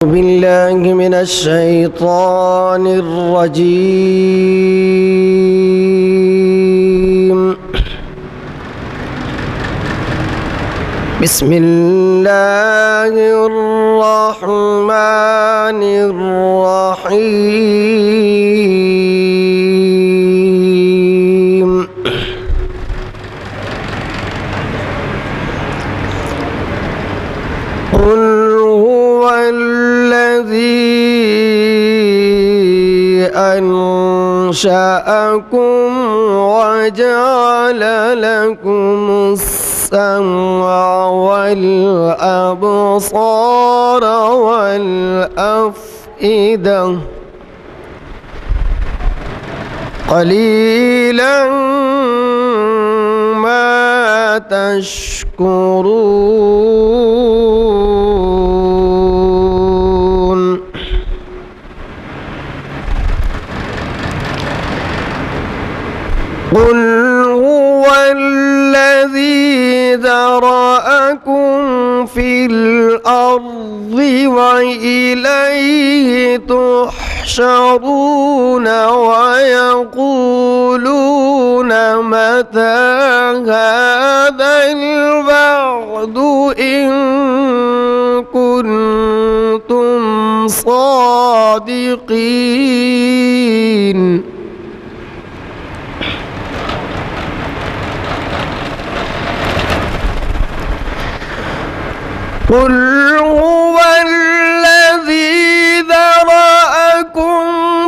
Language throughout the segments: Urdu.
بالله من الشيطان الرجيم. بسم الله الرحمن الرحيم. قل هو الذي أنشأكم وجعل لكم السمع والأبصار والأفئدة قليلا ما تشكرون. قل هو الذي ذرأكم في الأرض وإليه تحشرون ويقولون متى هذا الوعد إن كنتم صادقين. قل هو الذي ذرأكم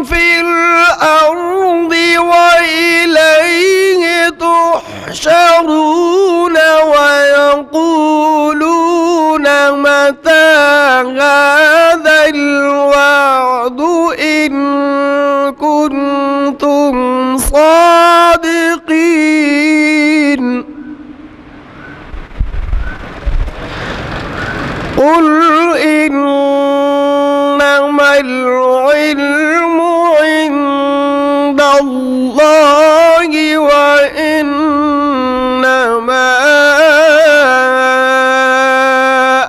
في الأرض وإليه تحشرون ويقولون متى هذا الوعد إن كنتم صادقين. قل إنما العلم عند الله وإنما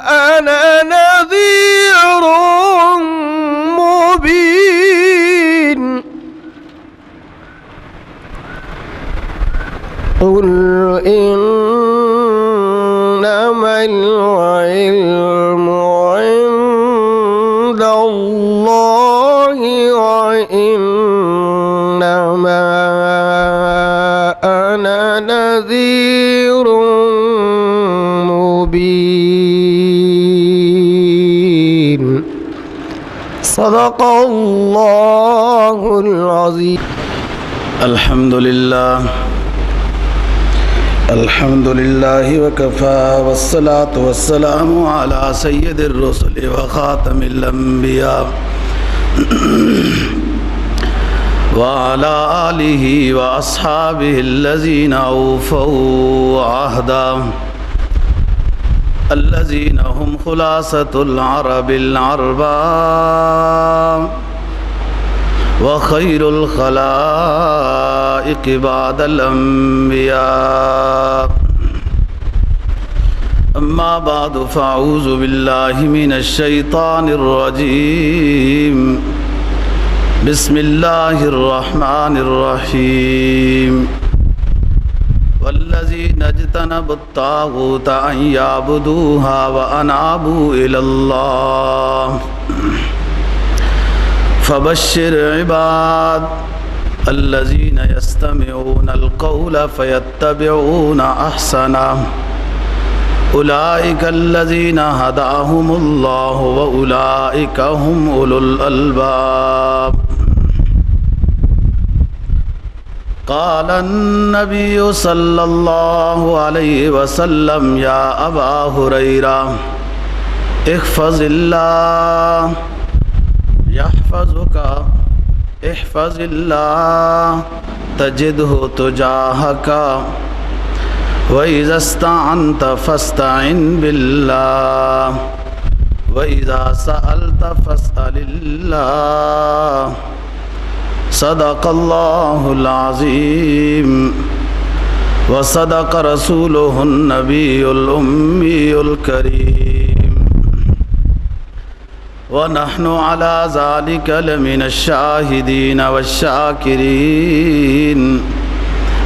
أنا نذير مبين. قل إنما العلم عند الله وإنما أنا نذير مبين. صدق الله العظيم. الحمد لله وكفى والصلاة والسلام على سيد الرسل وخاتم الأنبياء وعلى آله وأصحابه الذين أوفوا عهدا الذين هم خلاصة العرب العرباء وخير الخلائق بعد الأنبياء. أما بعد فأعوذ بالله من الشيطان الرجيم. بسم الله الرحمن الرحيم. والذين اجتنبوا الطاغوت أن يعبدوها وأنابوا إلى الله فبشر عباد الذين يستمعون القول فيتبعون أحسنه أولئك الذين هداهم الله وأولئك هم أولو الألباب. قال النبي صلى الله عليه وسلم يا أبا هريرة احفظ الله يحفظك احفظ الله تجده تجاهك وإذا استعنت فاستعن بالله وإذا سألت فاسأل الله. صدق الله العظيم وصدق رسوله النبي الأمي الكريم. ونحن على ذلك لمن الشاهدين والشاكرين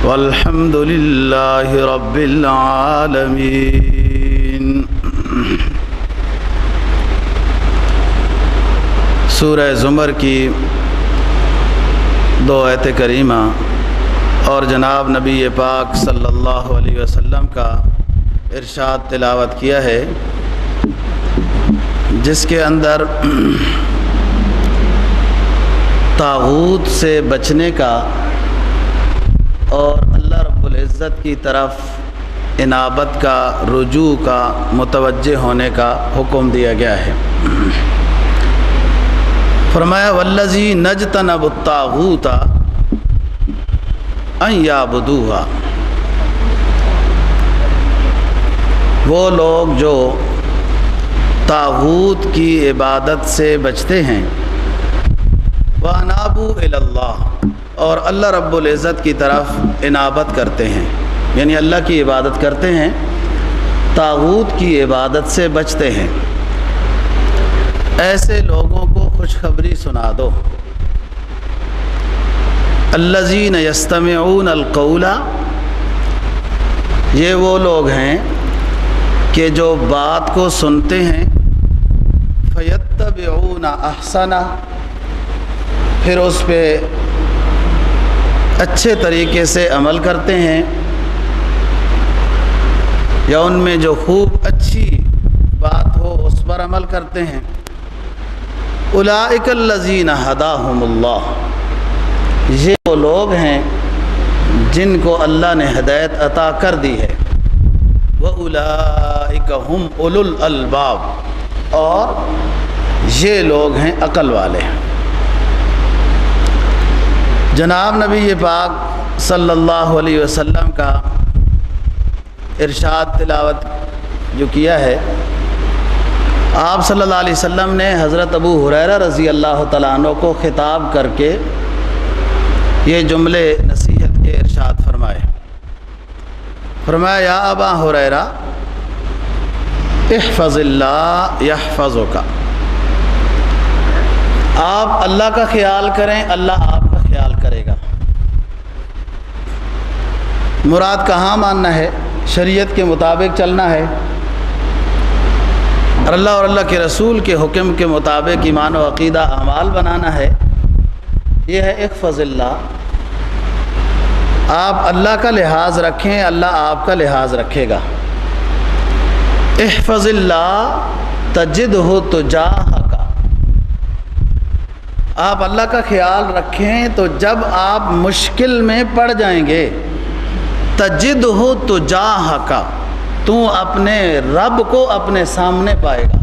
والحمد لله رب العالمين۔ سورہ زمر کی 2 آیت کریمہ اور جناب نبی پاک صلی اللہ علیہ وسلم کا ارشاد تلاوت کیا ہے، جس کے اندر طاغوت سے بچنے کا اور اللہ رب العزت کی طرف انابت کا، رجوع کا، متوجہ ہونے کا حکم دیا گیا ہے۔ فرمایا والذی نجتنب الطاغوت ان یعبدوها، وہ لوگ جو طاغوت کی عبادت سے بچتے ہیں، وَأَنَابُوا إِلَى اللَّهِ، اور اللہ رب العزت کی طرف انابت کرتے ہیں، یعنی اللہ کی عبادت کرتے ہیں، طاغوت کی عبادت سے بچتے ہیں، ایسے لوگوں کو خوشخبری سنا دو۔ الذین یستمعون القول، یہ وہ لوگ ہیں کہ جو بات کو سنتے ہیں، فیتبعون احسنہ، پھر اس پہ اچھے طریقے سے عمل کرتے ہیں، یا ان میں جو خوب اچھی بات ہو اس پر عمل کرتے ہیں۔ اولئک الذین ھداھم اللہ، یہ وہ لوگ ہیں جن کو اللہ نے ہدایت عطا کر دی ہے۔ وَأُولَئِكَ هُمْ أُولُو الْأَلْبَابِ، اور یہ لوگ ہیں عقل والے۔ جناب نبی پاک صلی اللہ علیہ وسلم کا ارشاد تلاوت جو کیا ہے، آپ صلی اللہ علیہ وسلم نے حضرت ابو ہریرہ رضی اللہ تعالیٰ عنہ کو خطاب کر کے یہ جملے نصیحت کے ارشاد فرمائے۔ فرمایا یا ابا ہریرہ احفظ اللہ یحفظک، آپ اللہ کا خیال کریں، اللہ آپ کا خیال کرے گا۔ مراد کہاں ماننا ہے؟ شریعت کے مطابق چلنا ہے، اور اللہ کے رسول کے حکم کے مطابق ایمان و عقیدہ اعمال بنانا ہے۔ یہ ہے احفظ اللہ، آپ اللہ کا لحاظ رکھیں، اللہ آپ کا لحاظ رکھے گا۔ احفظ اللہ تجدہ تجاہک، آپ اللہ کا خیال رکھیں تو جب آپ مشکل میں پڑ جائیں گے، تجدہ تجاہک، تو اپنے رب کو اپنے سامنے پائے گا۔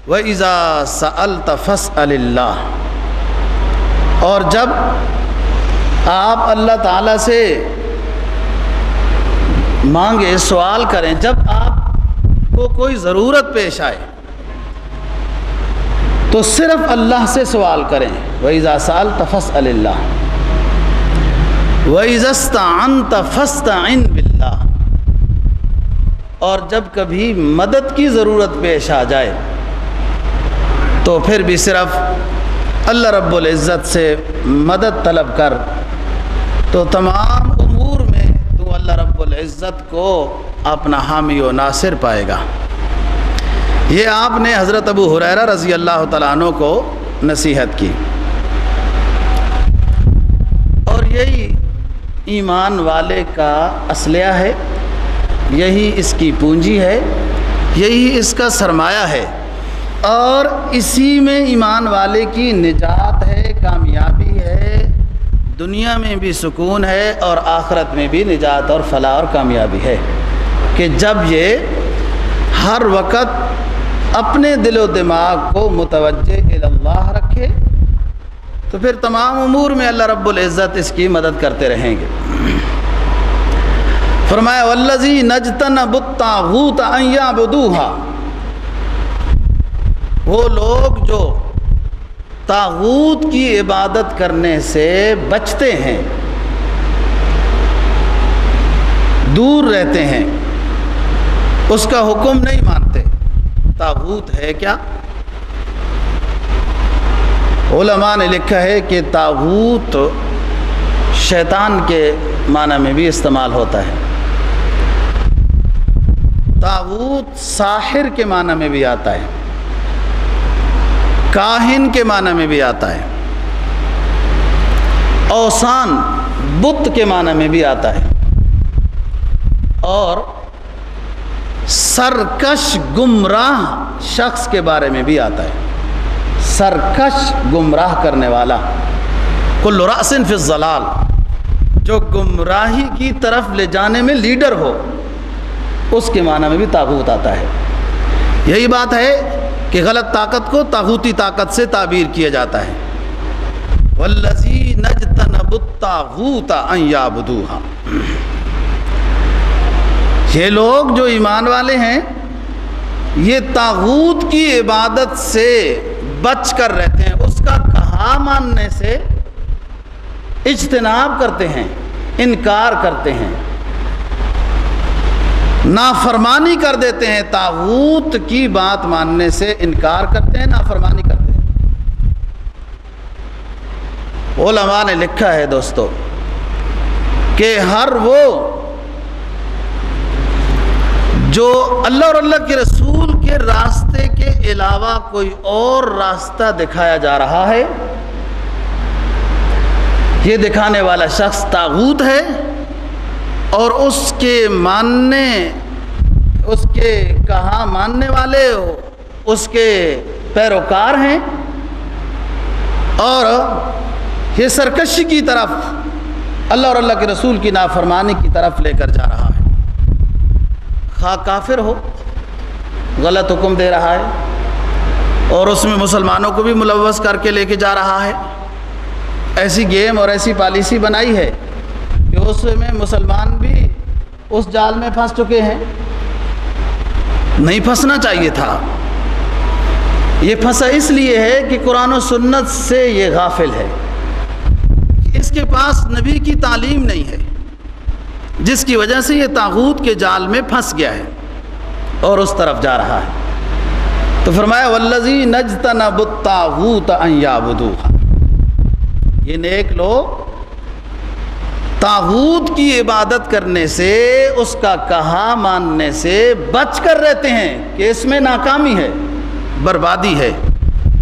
وَإِذَا سَأَلْتَ فَاسْأَلِ اللَّهِ، اور جب آپ اللہ تعالیٰ سے مانگے، سوال کریں، جب آپ کو کوئی ضرورت پیش آئے تو صرف اللہ سے سوال کریں۔ وَإِذَا سَأَلْتَ فَاسْأَلِ اللَّهِ وَإِذَا اسْتَعَنْتَ فَاسْتَعِنْ بِاللَّهِ، اور جب کبھی مدد کی ضرورت پیش آ جائے تو پھر بھی صرف اللہ رب العزت سے مدد طلب کر، تو تمام امور میں تو اللہ رب العزت کو اپنا حامی و ناصر پائے گا۔ یہ آپ نے حضرت ابو ہریرہ رضی اللہ تعالیٰ عنہ کو نصیحت کی، اور یہی ایمان والے کا اسلحہ ہے، یہی اس کی پونجی ہے، یہی اس کا سرمایہ ہے، اور اسی میں ایمان والے کی نجات ہے، کامیابی ہے، دنیا میں بھی سکون ہے اور آخرت میں بھی نجات اور فلاح اور کامیابی ہے، کہ جب یہ ہر وقت اپنے دل و دماغ کو متوجہ اللہ رکھے تو پھر تمام امور میں اللہ رب العزت اس کی مدد کرتے رہیں گے۔ فرمایا والذی نجتنب الطاغوت ان یعبدوها، وہ لوگ جو طاغوت کی عبادت کرنے سے بچتے ہیں، دور رہتے ہیں، اس کا حکم نہیں مانتے۔ طاغوت ہے کیا؟ علماء نے لکھا ہے کہ طاغوت شیطان کے معنی میں بھی استعمال ہوتا ہے، طاغوت ساحر کے معنی میں بھی آتا ہے، کاہن کے معنی میں بھی آتا ہے، اوثان بت کے معنی میں بھی آتا ہے، اور سرکش گمراہ شخص کے بارے میں بھی آتا ہے، سرکش گمراہ کرنے والا، کل رأس فی الضلال، جو گمراہی کی طرف لے جانے میں لیڈر ہو، اس کے معنی میں بھی طاغوت آتا ہے۔ یہی بات ہے کہ غلط طاقت کو طاغوتی طاقت سے تعبیر کیا جاتا ہے، وَالَّذِينَ اجْتَنَبُوا الطَّاغُوتَ أَن يَعْبُدُوهَا۔ یہ لوگ جو ایمان والے ہیں یہ طاغوت کی عبادت سے بچ کر رہتے ہیں، اس کا کہا ماننے سے اجتناب کرتے ہیں، انکار کرتے ہیں، نافرمانی کر دیتے ہیں، طاغوت کی بات ماننے سے انکار کرتے ہیں، نافرمانی کرتے ہیں۔ علماء نے لکھا ہے دوستو کہ ہر وہ جو اللہ اور اللہ کے رسول کے راستے کے علاوہ کوئی اور راستہ دکھایا جا رہا ہے، یہ دکھانے والا شخص طاغوت ہے، اور اس کے ماننے، اس کے کہا ماننے والے اس کے پیروکار ہیں، اور یہ سرکشی کی طرف، اللہ اور اللہ کے رسول کی نافرمانی کی طرف لے کر جا رہا ہے، خواہ کافر ہو، غلط حکم دے رہا ہے اور اس میں مسلمانوں کو بھی ملوث کر کے لے کے جا رہا ہے۔ ایسی گیم اور ایسی پالیسی بنائی ہے کہ اس میں مسلمان بھی اس جال میں پھنس چکے ہیں، نہیں پھنسنا چاہیے تھا۔ یہ پھنسا اس لیے ہے کہ قرآن و سنت سے یہ غافل ہے، اس کے پاس نبی کی تعلیم نہیں ہے، جس کی وجہ سے یہ طاغوت کے جال میں پھنس گیا ہے اور اس طرف جا رہا ہے۔ تو فرمایا وَالَّذِينَ اجْتَنَبُوا الطَّاغُوتَ أَن يَعْبُدُوهَا، یہ نیک لوگ طاغوت کی عبادت کرنے سے، اس کا کہا ماننے سے بچ کر رہتے ہیں کہ اس میں ناکامی ہے، بربادی ہے،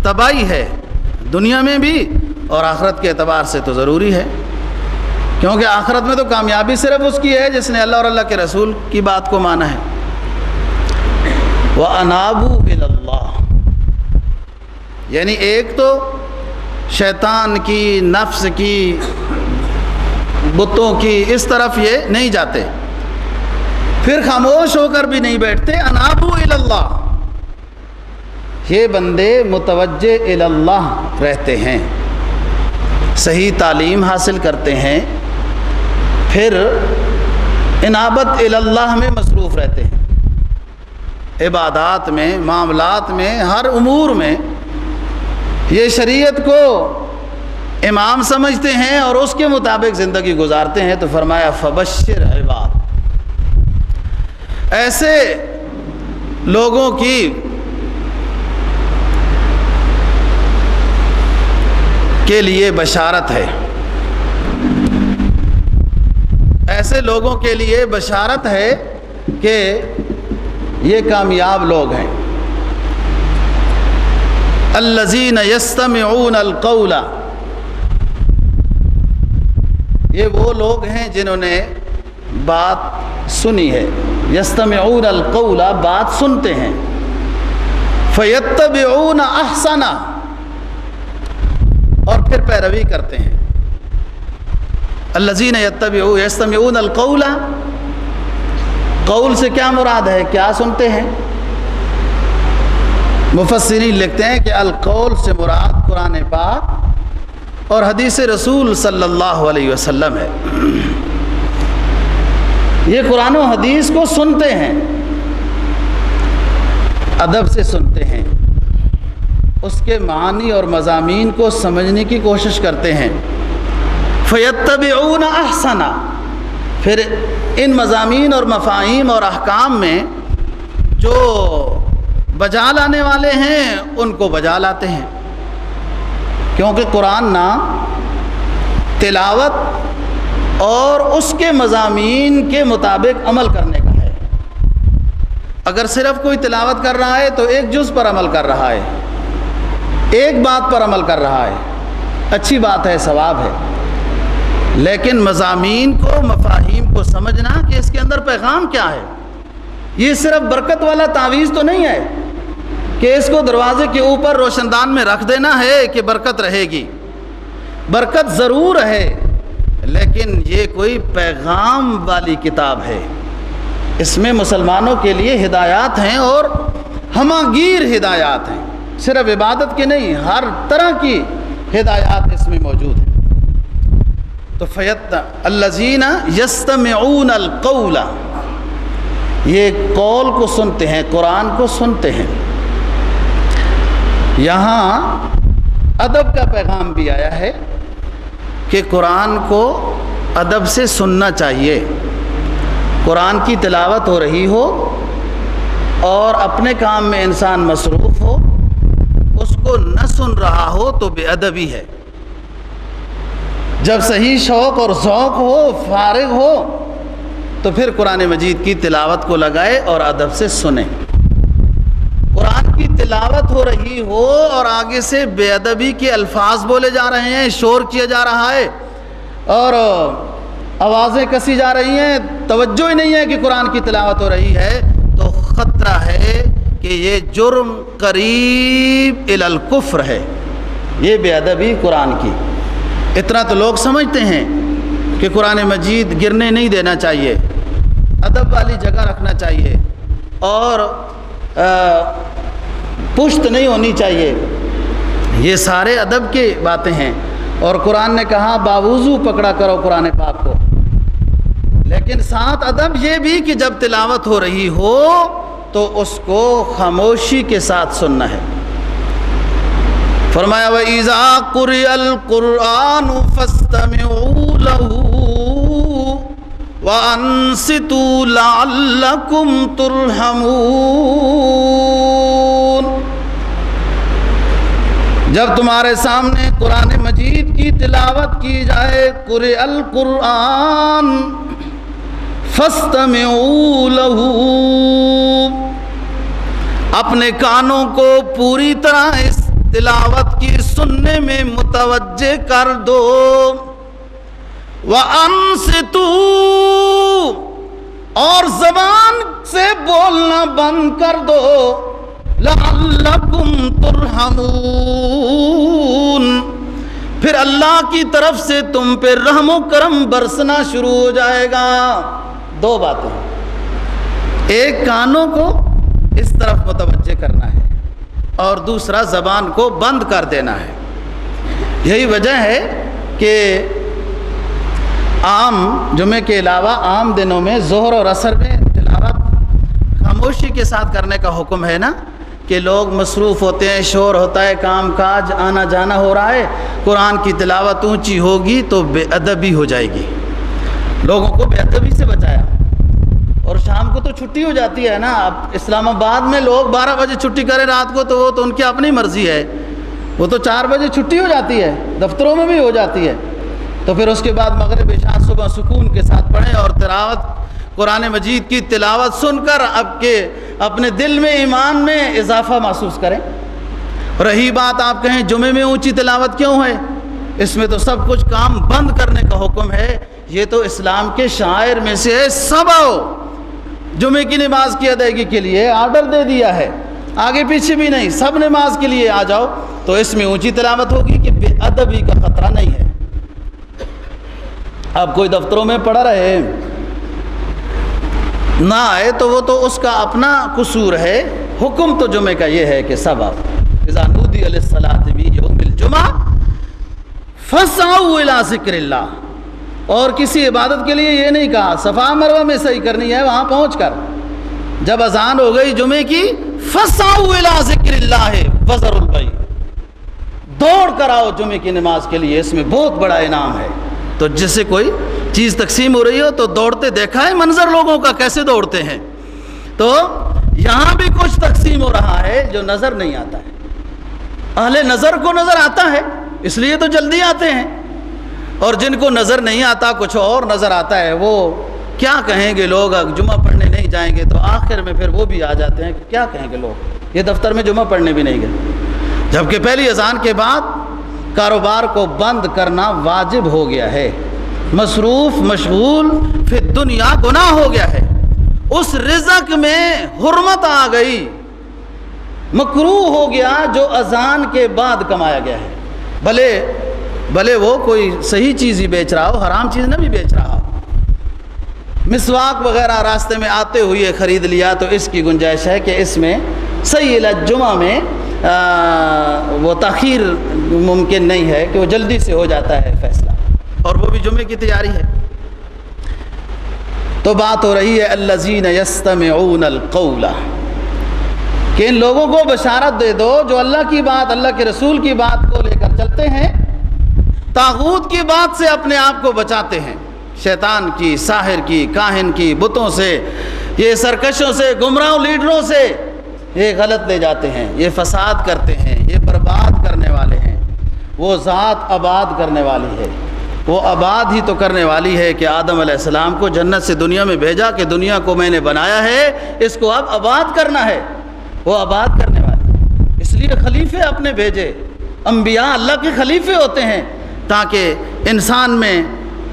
تباہی ہے، دنیا میں بھی اور آخرت کے اعتبار سے تو ضروری ہے، کیونکہ آخرت میں تو کامیابی صرف اس کی ہے جس نے اللہ اور اللہ کے رسول کی بات کو مانا ہے۔ وَأَنَابُوا إِلَى اللَّهِ، یعنی ایک تو شیطان کی، نفس کی، بتوں کی اس طرف یہ نہیں جاتے، پھر خاموش ہو کر بھی نہیں بیٹھتے، انابوا الی اللہ، یہ بندے متوجہ الی اللہ رہتے ہیں، صحیح تعلیم حاصل کرتے ہیں، پھر انابت الی اللہ میں مصروف رہتے ہیں، عبادات میں، معاملات میں، ہر امور میں یہ شریعت کو امام سمجھتے ہیں اور اس کے مطابق زندگی گزارتے ہیں۔ تو فرمایا فبشر عباد، ایسے لوگوں کی کے لیے بشارت ہے، ایسے لوگوں کے لیے بشارت ہے کہ یہ کامیاب لوگ ہیں۔ الذین یستمعون القول، یہ وہ لوگ ہیں جنہوں نے بات سنی ہے، یستمعون القول، بات سنتے ہیں، فیتبعون احسنہ، اور پھر پیروی کرتے ہیں۔ الذین یستمعون القول، قول سے کیا مراد ہے، کیا سنتے ہیں؟ مفسرین لکھتے ہیں کہ القول سے مراد قرآن پاک اور حدیث رسول صلی اللہ علیہ وسلم ہے۔ یہ قرآن و حدیث کو سنتے ہیں، ادب سے سنتے ہیں، اس کے معانی اور مضامین کو سمجھنے کی کوشش کرتے ہیں۔ فیتبعون احسنہ، پھر ان مضامین اور مفاہیم اور احکام میں جو بجا لانے والے ہیں ان کو بجا لاتے ہیں، کیونکہ قرآن نام تلاوت اور اس کے مضامین کے مطابق عمل کرنے کا ہے۔ اگر صرف کوئی تلاوت کر رہا ہے تو ایک جز پر عمل کر رہا ہے، ایک بات پر عمل کر رہا ہے، اچھی بات ہے، ثواب ہے، لیکن مضامین کو، مفاہیم کو سمجھنا کہ اس کے اندر پیغام کیا ہے۔ یہ صرف برکت والا تعویذ تو نہیں ہے کہ اس کو دروازے کے اوپر روشن دان میں رکھ دینا ہے کہ برکت رہے گی۔ برکت ضرور ہے، لیکن یہ کوئی پیغام والی کتاب ہے۔ اس میں مسلمانوں کے لیے ہدایات ہیں اور ہماگیر ہدایات ہیں، صرف عبادت کی نہیں، ہر طرح کی ہدایات اس میں موجود ہیں۔ تو الذین یستمعون القول، یہ قول کو سنتے ہیں، قرآن کو سنتے ہیں۔ یہاں ادب کا پیغام بھی آیا ہے کہ قرآن کو ادب سے سننا چاہیے۔ قرآن کی تلاوت ہو رہی ہو اور اپنے کام میں انسان مصروف ہو، اس کو نہ سن رہا ہو تو بے ادبی ہے۔ جب صحیح شوق اور ذوق ہو، فارغ ہو، تو پھر قرآن مجید کی تلاوت کو لگائے اور ادب سے سنیں۔ قرآن کی تلاوت ہو رہی ہو اور آگے سے بے ادبی کے الفاظ بولے جا رہے ہیں، شور کیا جا رہا ہے اور آوازیں کسی جا رہی ہیں، توجہ ہی نہیں ہے کہ قرآن کی تلاوت ہو رہی ہے، تو خطرہ ہے کہ یہ جرم قریب الی الکفر ہے، یہ بے ادبی قرآن کی۔ اتنا تو لوگ سمجھتے ہیں کہ قرآن مجید گرنے نہیں دینا چاہیے، ادب والی جگہ رکھنا چاہیے اور پشت نہیں ہونی چاہیے، یہ سارے ادب کی باتیں ہیں۔ اور قرآن نے کہا باوضو پکڑا کرو قرآن پاک کو، لیکن ساتھ ادب یہ بھی کہ جب تلاوت ہو رہی ہو تو اس کو خاموشی کے ساتھ سننا ہے۔ فرمایا وَإِذَا قُرِئَ الْقُرْآنُ فَاسْتَمِعُوا لَهُ وَأَنصِتُوا لَعَلَّكُمْ تُرْحَمُونَ۔ جب تمہارے سامنے قرآن مجید کی تلاوت کی جائے، قُرِئَ الْقُرْآنُ فَاسْتَمِعُوا لَهُ، اپنے کانوں کو پوری طرح اس تلاوت کی سننے میں متوجہ کر دو۔ وَأَنصِتُوا، اور زبان سے بولنا بند کر دو، لَعَلَّكُمْ تُرْحَمُونَ، پھر اللہ کی طرف سے تم پہ رحم و کرم برسنا شروع ہو جائے گا۔ دو باتیں، ایک کانوں کو اس طرف متوجہ کرنا ہے اور دوسرا زبان کو بند کر دینا ہے۔ یہی وجہ ہے کہ عام جمعے کے علاوہ عام دنوں میں ظہر اور عصر میں تلاوت خاموشی کے ساتھ کرنے کا حکم ہے نا، کہ لوگ مصروف ہوتے ہیں، شور ہوتا ہے، کام کاج آنا جانا ہو رہا ہے، قرآن کی تلاوت اونچی ہوگی تو بے ادبی ہو جائے گی۔ لوگوں کو بے ادبی سے بچایا۔ اور شام کو تو چھٹی ہو جاتی ہے نا، اب اسلام آباد میں لوگ 12 بجے چھٹی کریں رات کو تو وہ تو ان کی اپنی مرضی ہے، وہ تو 4 بجے چھٹی ہو جاتی ہے، دفتروں میں بھی ہو جاتی ہے، تو پھر اس کے بعد مغرب عشاء صبح سکون کے ساتھ پڑھیں اور تلاوت قرآن مجید کی تلاوت سن کر اپنے دل میں ایمان میں اضافہ محسوس کریں۔ رہی بات آپ کہیں جمعے میں اونچی تلاوت کیوں ہے، اس میں تو سب کچھ کام بند کرنے کا حکم ہے، یہ تو اسلام کے شعائر میں سے ہے۔ سب آؤ، جمعے کی نماز کی ادائیگی کے لیے آرڈر دے دیا ہے، آگے پیچھے بھی نہیں، سب نماز کے لیے آ جاؤ، تو اس میں اونچی تلاوت ہوگی کہ بے ادبی کا خطرہ نہیں ہے۔ اب کوئی دفتروں میں پڑھا رہے نہ آئے تو وہ تو اس کا اپنا قصور ہے، حکم تو جمعے کا یہ ہے کہ سب آؤ۔ اذا نودی للصلاۃ من یوم الجمعہ فاسعوا الی ذکر اللہ، اور کسی عبادت کے لیے یہ نہیں کہا صفا مروہ میں صحیح کرنی ہے وہاں پہنچ کر، جب اذان ہو گئی جمعے کی فاسعوا الی ذکر اللہ وذروا البیع، دوڑ کر آؤ جمعے کی نماز کے لیے، اس میں بہت بڑا انعام ہے۔ تو جیسے کوئی چیز تقسیم ہو رہی ہو تو دوڑتے دیکھا ہے منظر لوگوں کا کیسے دوڑتے ہیں، تو یہاں بھی کچھ تقسیم ہو رہا ہے جو نظر نہیں آتا ہے، اہل نظر کو نظر آتا ہے، اس لیے تو جلدی آتے ہیں، اور جن کو نظر نہیں آتا کچھ اور نظر آتا ہے، وہ کیا کہیں گے لوگ جمعہ پڑھنے نہیں جائیں گے، تو آخر میں پھر وہ بھی آ جاتے ہیں کہ کیا کہیں گے لوگ، یہ دفتر میں جمعہ پڑھنے بھی نہیں گئے، جبکہ پہلی اذان کے بعد کاروبار کو بند کرنا واجب ہو گیا ہے، مصروف مشغول فی دنیا گناہ ہو گیا ہے، اس رزق میں حرمت آ گئی، مکروہ ہو گیا جو اذان کے بعد کمایا گیا ہے، بھلے وہ کوئی صحیح چیز ہی بیچ رہا ہو، حرام چیز نہ بھی بیچ رہا ہو، مسواک وغیرہ راستے میں آتے ہوئے خرید لیا تو اس کی گنجائش ہے کہ اس میں صحیح جمعہ میں وہ تاخیر ممکن نہیں ہے کہ وہ جلدی سے ہو جاتا ہے فیصلہ، اور وہ بھی جمعے کی تیاری ہے۔ تو بات ہو رہی ہے الذین یستمعون القول، کہ ان لوگوں کو بشارت دے دو جو اللہ کی بات، اللہ کے رسول کی بات کو لے کر چلتے ہیں، طاغوت کی بات سے اپنے آپ کو بچاتے ہیں، شیطان کی، ساحر کی، کاہن کی، بتوں سے، یہ سرکشوں سے، گمراہ لیڈروں سے، یہ غلط لے جاتے ہیں، یہ فساد کرتے ہیں، یہ برباد کرنے والے ہیں۔ وہ ذات آباد کرنے والی ہے، وہ آباد ہی تو کرنے والی ہے کہ آدم علیہ السلام کو جنت سے دنیا میں بھیجا کہ دنیا کو میں نے بنایا ہے، اس کو اب آباد کرنا ہے، وہ آباد کرنے والی، اس لیے خلیفے اپنے بھیجے، انبیاء اللہ کے خلیفے ہوتے ہیں تاکہ انسان میں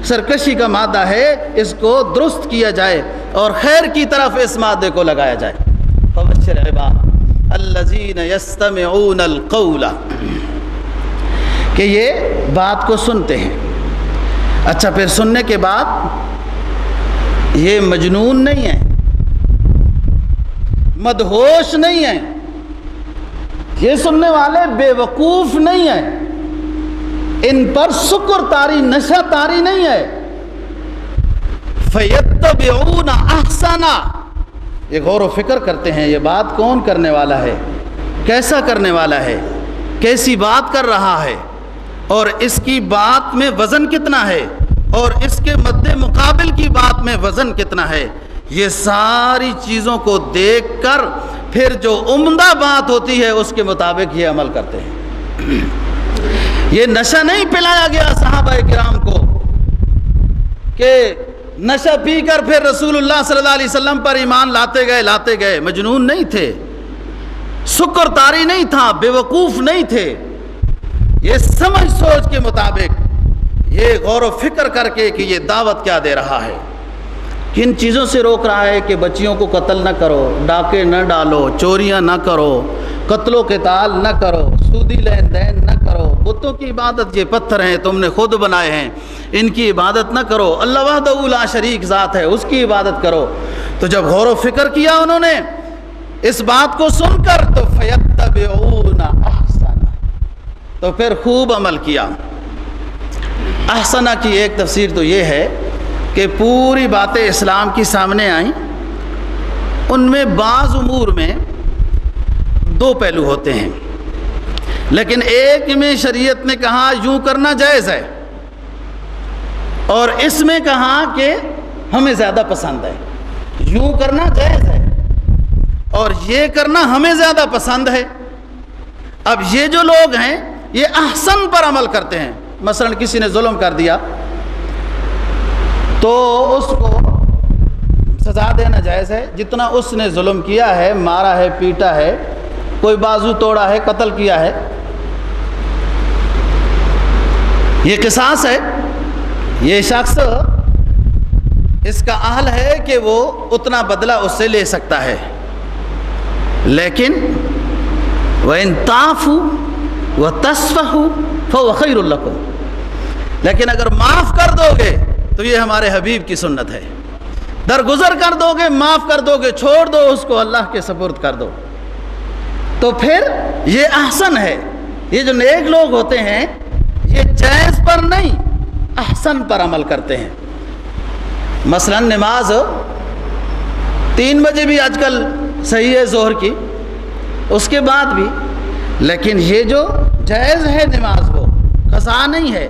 سرکشی کا مادہ ہے اس کو درست کیا جائے اور خیر کی طرف اس مادے کو لگایا جائے۔ فبشر عباد الذین یستمعون القول، کہ یہ بات کو سنتے ہیں، اچھا پھر سننے کے بعد یہ مجنون نہیں ہے، مدہوش نہیں ہے، یہ سننے والے بے وقوف نہیں ہیں، ان پر سکر طاری، نشہ طاری نہیں ہے۔ فَيَتَّبِعُونَ أَحْسَنَ، یہ غور و فکر کرتے ہیں یہ بات کون کرنے والا ہے، کیسا کرنے والا ہے، کیسی بات کر رہا ہے، اور اس کی بات میں وزن کتنا ہے، اور اس کے مد مقابل کی بات میں وزن کتنا ہے، یہ ساری چیزوں کو دیکھ کر پھر جو عمدہ بات ہوتی ہے اس کے مطابق یہ عمل کرتے ہیں۔ یہ نشہ نہیں پلایا گیا صحابہ کرام کو کہ نشہ پی کر پھر رسول اللہ صلی اللہ علیہ وسلم پر ایمان لاتے گئے، مجنون نہیں تھے، سکر طاری نہیں تھا، بے وقوف نہیں تھے، یہ سمجھ سوچ کے مطابق، یہ غور و فکر کر کے کہ یہ دعوت کیا دے رہا ہے، کن چیزوں سے روک رہا ہے کہ بچیوں کو قتل نہ کرو، ڈاکے نہ ڈالو، چوریاں نہ کرو، قتل و قتال نہ کرو، سودی لین دین نہ کرو، بتوں کی عبادت، یہ پتھر ہیں تم نے خود بنائے ہیں، ان کی عبادت نہ کرو، اللہ وحدہ لا شریک ذات ہے اس کی عبادت کرو۔ تو جب غور و فکر کیا انہوں نے اس بات کو سن کر تو فَيَتَّبِعُونَ أَحْسَنَ، تو پھر خوب عمل کیا۔ احسنہ کی ایک تفسیر تو یہ ہے کہ پوری باتیں اسلام کی سامنے آئیں، ان میں بعض امور میں دو پہلو ہوتے ہیں، لیکن ایک میں شریعت نے کہا یوں کرنا جائز ہے، اور اس میں کہا کہ ہمیں زیادہ پسند ہے، یوں کرنا جائز ہے اور یہ کرنا ہمیں زیادہ پسند ہے۔ اب یہ جو لوگ ہیں یہ احسن پر عمل کرتے ہیں، مثلا کسی نے ظلم کر دیا تو اس کو سزا دینا جائز ہے، جتنا اس نے ظلم کیا ہے، مارا ہے، پیٹا ہے، کوئی بازو توڑا ہے، قتل کیا ہے، یہ قصاص ہے، یہ شخص اس کا اہل ہے کہ وہ اتنا بدلہ اس سے لے سکتا ہے، لیکن وَإِن تَعْفُوا وَتَصْفَحُوا فَهُوَ خَيْرٌ لَكُمْ، لیکن اگر معاف کر دو گے تو یہ ہمارے حبیب کی سنت ہے، درگزر کر دو گے، معاف کر دو گے، چھوڑ دو اس کو، اللہ کے سپرد کر دو، تو پھر یہ احسن ہے۔ یہ جو نیک لوگ ہوتے ہیں یہ جائز پر نہیں احسن پر عمل کرتے ہیں۔ مثلا نماز 3 بجے بھی آج کل صحیح ہے ظہر کی، اس کے بعد بھی، لیکن یہ جو جائز ہے نماز وہ قضا نہیں ہے،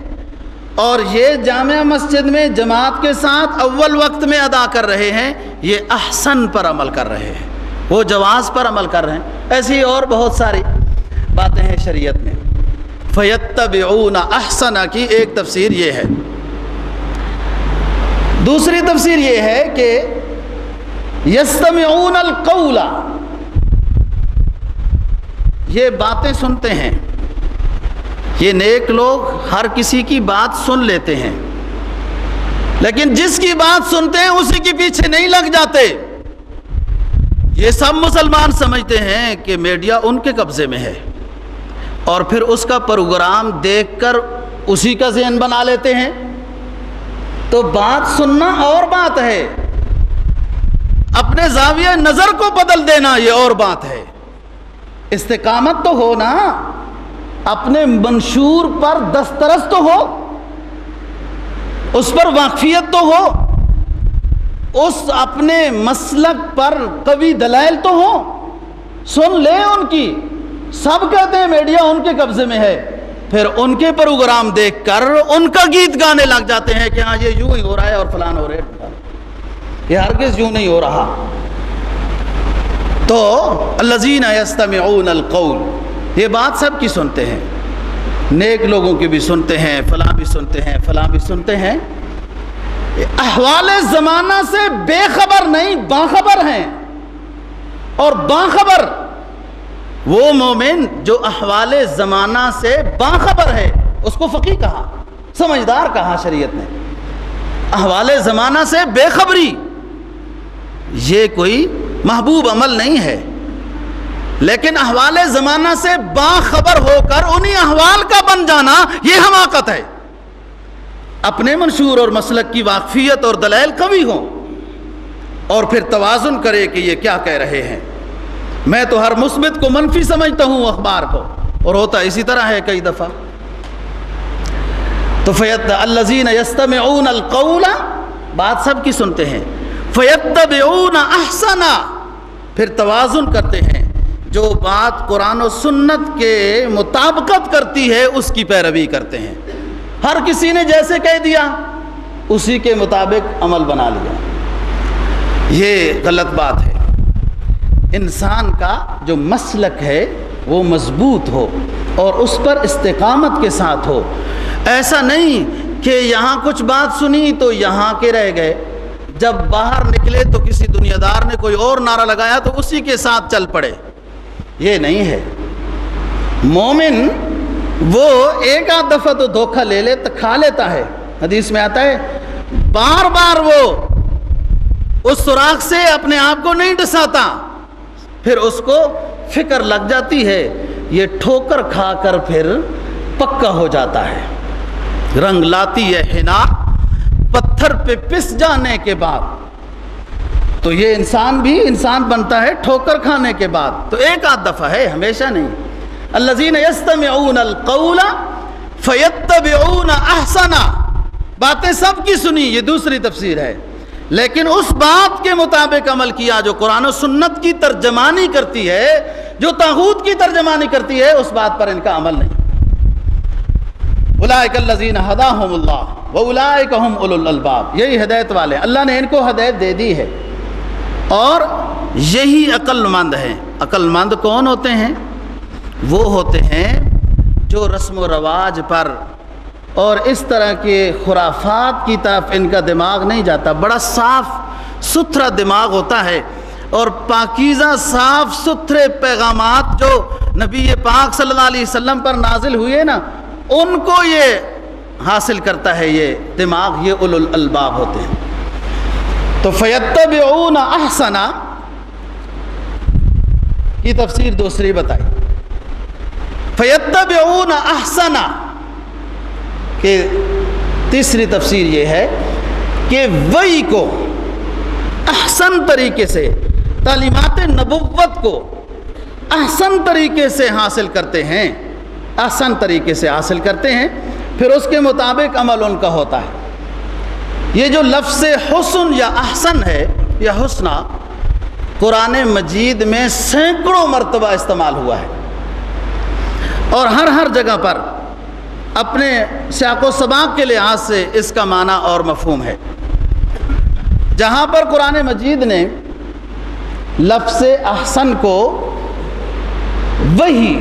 اور یہ جامع مسجد میں جماعت کے ساتھ اول وقت میں ادا کر رہے ہیں، یہ احسن پر عمل کر رہے ہیں، وہ جواز پر عمل کر رہے ہیں۔ ایسی اور بہت ساری باتیں ہیں شریعت میں۔ فَيَتَّبِعُونَ أَحْسَنَ کی ایک تفسیر یہ ہے۔ دوسری تفسیر یہ ہے کہ يَسْتَمِعُونَ الْقَوْلَ، یہ باتیں سنتے ہیں، یہ نیک لوگ ہر کسی کی بات سن لیتے ہیں، لیکن جس کی بات سنتے ہیں اسی کے پیچھے نہیں لگ جاتے۔ یہ سب مسلمان سمجھتے ہیں کہ میڈیا ان کے قبضے میں ہے، اور پھر اس کا پروگرام دیکھ کر اسی کا ذہن بنا لیتے ہیں۔ تو بات سننا اور بات ہے، اپنے زاویہ نظر کو بدل دینا یہ اور بات ہے۔ استقامت تو ہو نا، اپنے منشور پر دسترس تو ہو، اس پر واقفیت تو ہو، اس اپنے مسلک پر قوی دلائل تو ہو، سن لیں ان کی۔ سب کہتے ہیں میڈیا ان کے قبضے میں ہے، پھر ان کے پروگرام دیکھ کر ان کا گیت گانے لگ جاتے ہیں کہ ہاں یہ یوں ہی ہو رہا ہے اور فلان ہو رہا ہے، یہ ہرگز یوں نہیں ہو رہا۔ تو الذین یستمعون القول، یہ بات سب کی سنتے ہیں، نیک لوگوں کی بھی سنتے ہیں، فلاں بھی سنتے ہیں، فلاں بھی سنتے ہیں، احوال زمانہ سے بے خبر نہیں باخبر ہیں۔ اور باخبر وہ مومن جو احوال زمانہ سے باخبر ہے، اس کو فقیہ کہا، سمجھدار کہا شریعت نے۔ احوال زمانہ سے بے خبری یہ کوئی محبوب عمل نہیں ہے، لیکن احوال زمانہ سے باخبر ہو کر انہی احوال کا بن جانا یہ حماقت ہے۔ اپنے منشور اور مسلک کی واقفیت اور دلائل قوی ہوں، اور پھر توازن کرے کہ یہ کیا کہہ رہے ہیں۔ میں تو ہر مثبت کو منفی سمجھتا ہوں اخبار کو، اور ہوتا اسی طرح ہے کئی دفعہ۔ تو الذین یستمعون القول، بات سب کی سنتے ہیں، فیتبعون احسن، پھر توازن کرتے ہیں، جو بات قرآن و سنت کے مطابقت کرتی ہے اس کی پیروی کرتے ہیں۔ ہر کسی نے جیسے کہہ دیا اسی کے مطابق عمل بنا لیا، یہ غلط بات ہے۔ انسان کا جو مسلک ہے وہ مضبوط ہو اور اس پر استقامت کے ساتھ ہو، ایسا نہیں کہ یہاں کچھ بات سنی تو یہاں کے رہ گئے، جب باہر نکلے تو کسی دنیا دار نے کوئی اور نعرہ لگایا تو اسی کے ساتھ چل پڑے، یہ نہیں ہے۔ مومن وہ ایک آدھ دفعہ تو دھوکہ لے لے تو کھا لیتا ہے، حدیث میں آتا ہے بار بار وہ اس سوراخ سے اپنے آپ کو نہیں ڈساتا، پھر اس کو فکر لگ جاتی ہے، یہ ٹھوکر کھا کر پھر پکا ہو جاتا ہے۔ رنگ لاتی ہے حنا پتھر پہ پس جانے کے بعد، تو یہ انسان بھی انسان بنتا ہے ٹھوکر کھانے کے بعد، تو ایک آدھ دفعہ ہے، ہمیشہ نہیں۔ الذین یستمعون القول فیتبعون احسن، باتیں سب کی سنی، یہ دوسری تفسیر ہے، لیکن اس بات کے مطابق عمل کیا جو قرآن و سنت کی ترجمانی کرتی ہے، جو طاغوت کی ترجمانی کرتی ہے، اس بات پر ان کا عمل نہیں۔ اولئک الذین ھداھم اللہ واولئک ھم اولو الالباب، یہی ہدایت والے، اللہ نے ان کو ہدایت دے دی ہے، اور یہی عقل مند ہیں۔ عقل مند کون ہوتے ہیں؟ وہ ہوتے ہیں جو رسم و رواج پر اور اس طرح کے خرافات کی طرف ان کا دماغ نہیں جاتا، بڑا صاف ستھرا دماغ ہوتا ہے، اور پاکیزہ صاف ستھرے پیغامات جو نبی پاک صلی اللہ علیہ وسلم پر نازل ہوئے نا، ان کو یہ حاصل کرتا ہے، یہ دماغ، یہ اولو الالباب ہوتے ہیں۔ تو فیتبعون احسن کی تفسیر دوسری بتائی، فیتبعون احسن کہ تیسری تفسیر یہ ہے کہ وحی کو احسن طریقے سے، تعلیمات نبوت کو احسن طریقے سے حاصل کرتے ہیں، احسن طریقے سے حاصل کرتے ہیں، پھر اس کے مطابق عمل ان کا ہوتا ہے۔ یہ جو لفظ حسن یا احسن ہے یا حسنہ، قرآن مجید میں سینکڑوں مرتبہ استعمال ہوا ہے، اور ہر جگہ پر اپنے سیاق و سباق کے لحاظ سے اس کا معنی اور مفہوم ہے۔ جہاں پر قرآن مجید نے لفظ احسن کو وحی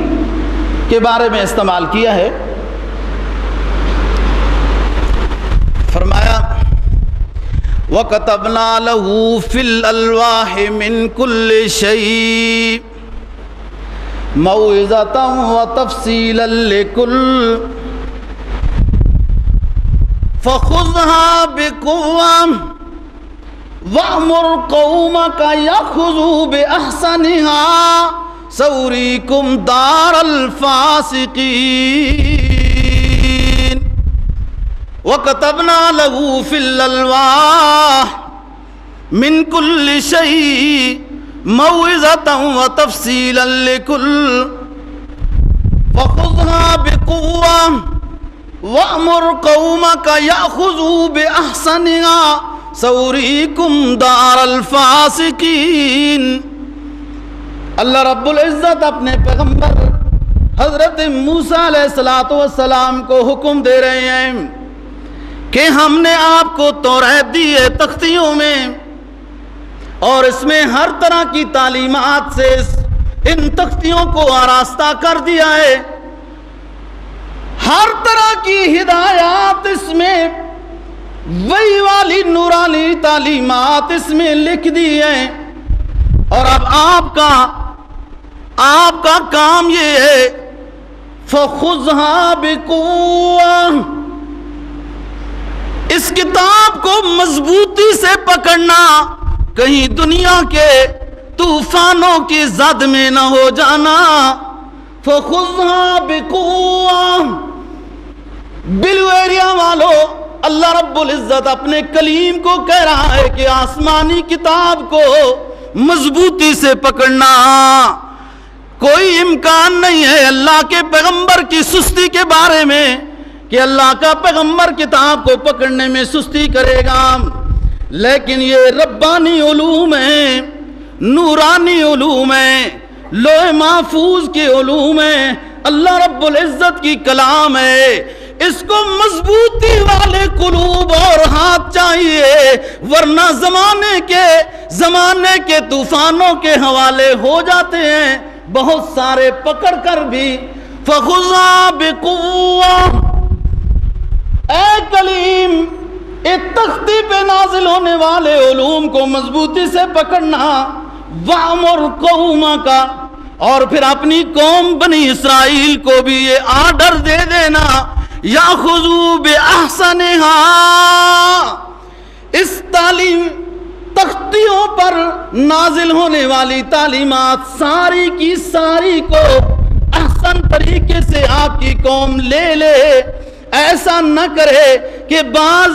کے بارے میں استعمال کیا ہے. فرمایا وَكَتَبْنَا لَهُ فِي الْأَلْوَاحِ مِنْ كُلِّ شَيْءٍ مَوْعِظَةً وَتَفْصِيلًا لِكُلِّ فَخُذْهَا بِقُوَّةٍ وَأْمُرْ قَوْمَكَ يَأْخُذُوا بِأَحْسَنِهَا سَأُرِيكُمْ دَارَ الْفَاسِقِينَ. وَكَتَبْنَا لَهُ فِي الْأَلْوَاحِ مِنْ كُلِّ شَيْءٍ مَوْعِظَةً وَتَفْصِيلًا لِكُلِّ فَخُذْهَا بِقُوَّةٍ وَأْمُرْ قَوْمَكَ يَأْخُذُوا بِأَحْسَنِهَا سَأُرِيكُمْ دَارَ الْفَاسِقِينَ. اللہ رب العزت اپنے پیغمبر حضرت موسیٰ علیہ السلام کو حکم دے رہے ہیں کہ ہم نے آپ کو توریت دی ہے تختیوں میں، اور اس میں ہر طرح کی تعلیمات سے ان تختیوں کو آراستہ کر دیا ہے. ہر طرح کی ہدایات اس میں، وہی والی نورانی تعلیمات اس میں لکھ دی ہیں. اور اب آپ کا کام یہ ہے فَخُذْهَا بِقُوَّةٍ، اس کتاب کو مضبوطی سے پکڑنا، کہیں دنیا کے طوفانوں کی زد میں نہ ہو جانا. فَخُذْهَا بِقُوَّةٍ. بلو ایریا والو، اللہ رب العزت اپنے کلیم کو کہہ رہا ہے کہ آسمانی کتاب کو مضبوطی سے پکڑنا. کوئی امکان نہیں ہے اللہ کے پیغمبر کی سستی کے بارے میں کہ اللہ کا پیغمبر کتاب کو پکڑنے میں سستی کرے گا. لیکن یہ ربانی علوم ہیں، نورانی علوم ہیں، لوح محفوظ کے علوم ہیں، اللہ رب العزت کی کلام ہے. اس کو مضبوطی والے قلوب اور ہاتھ چاہیے، ورنہ زمانے کے طوفانوں کے حوالے ہو جاتے ہیں. بہت سارے پکڑ کر بھی فَخُذْهَا بِقُوَّةٍ. اے کلیم، ایک تختی پہ نازل ہونے والے علوم کو مضبوطی سے پکڑنا. وَأْمُرْ قَوْمَكَ، اور پھر اپنی قوم بنی اسرائیل کو بھی یہ آرڈر دے دینا یَأْخُذُوا بِأَحْسَنِهَا. اس تعلیم تختیوں پر نازل ہونے والی تعلیمات ساری کی ساری کو احسن طریقے سے آپ کی قوم لے لے. ایسا نہ کرے کہ بعض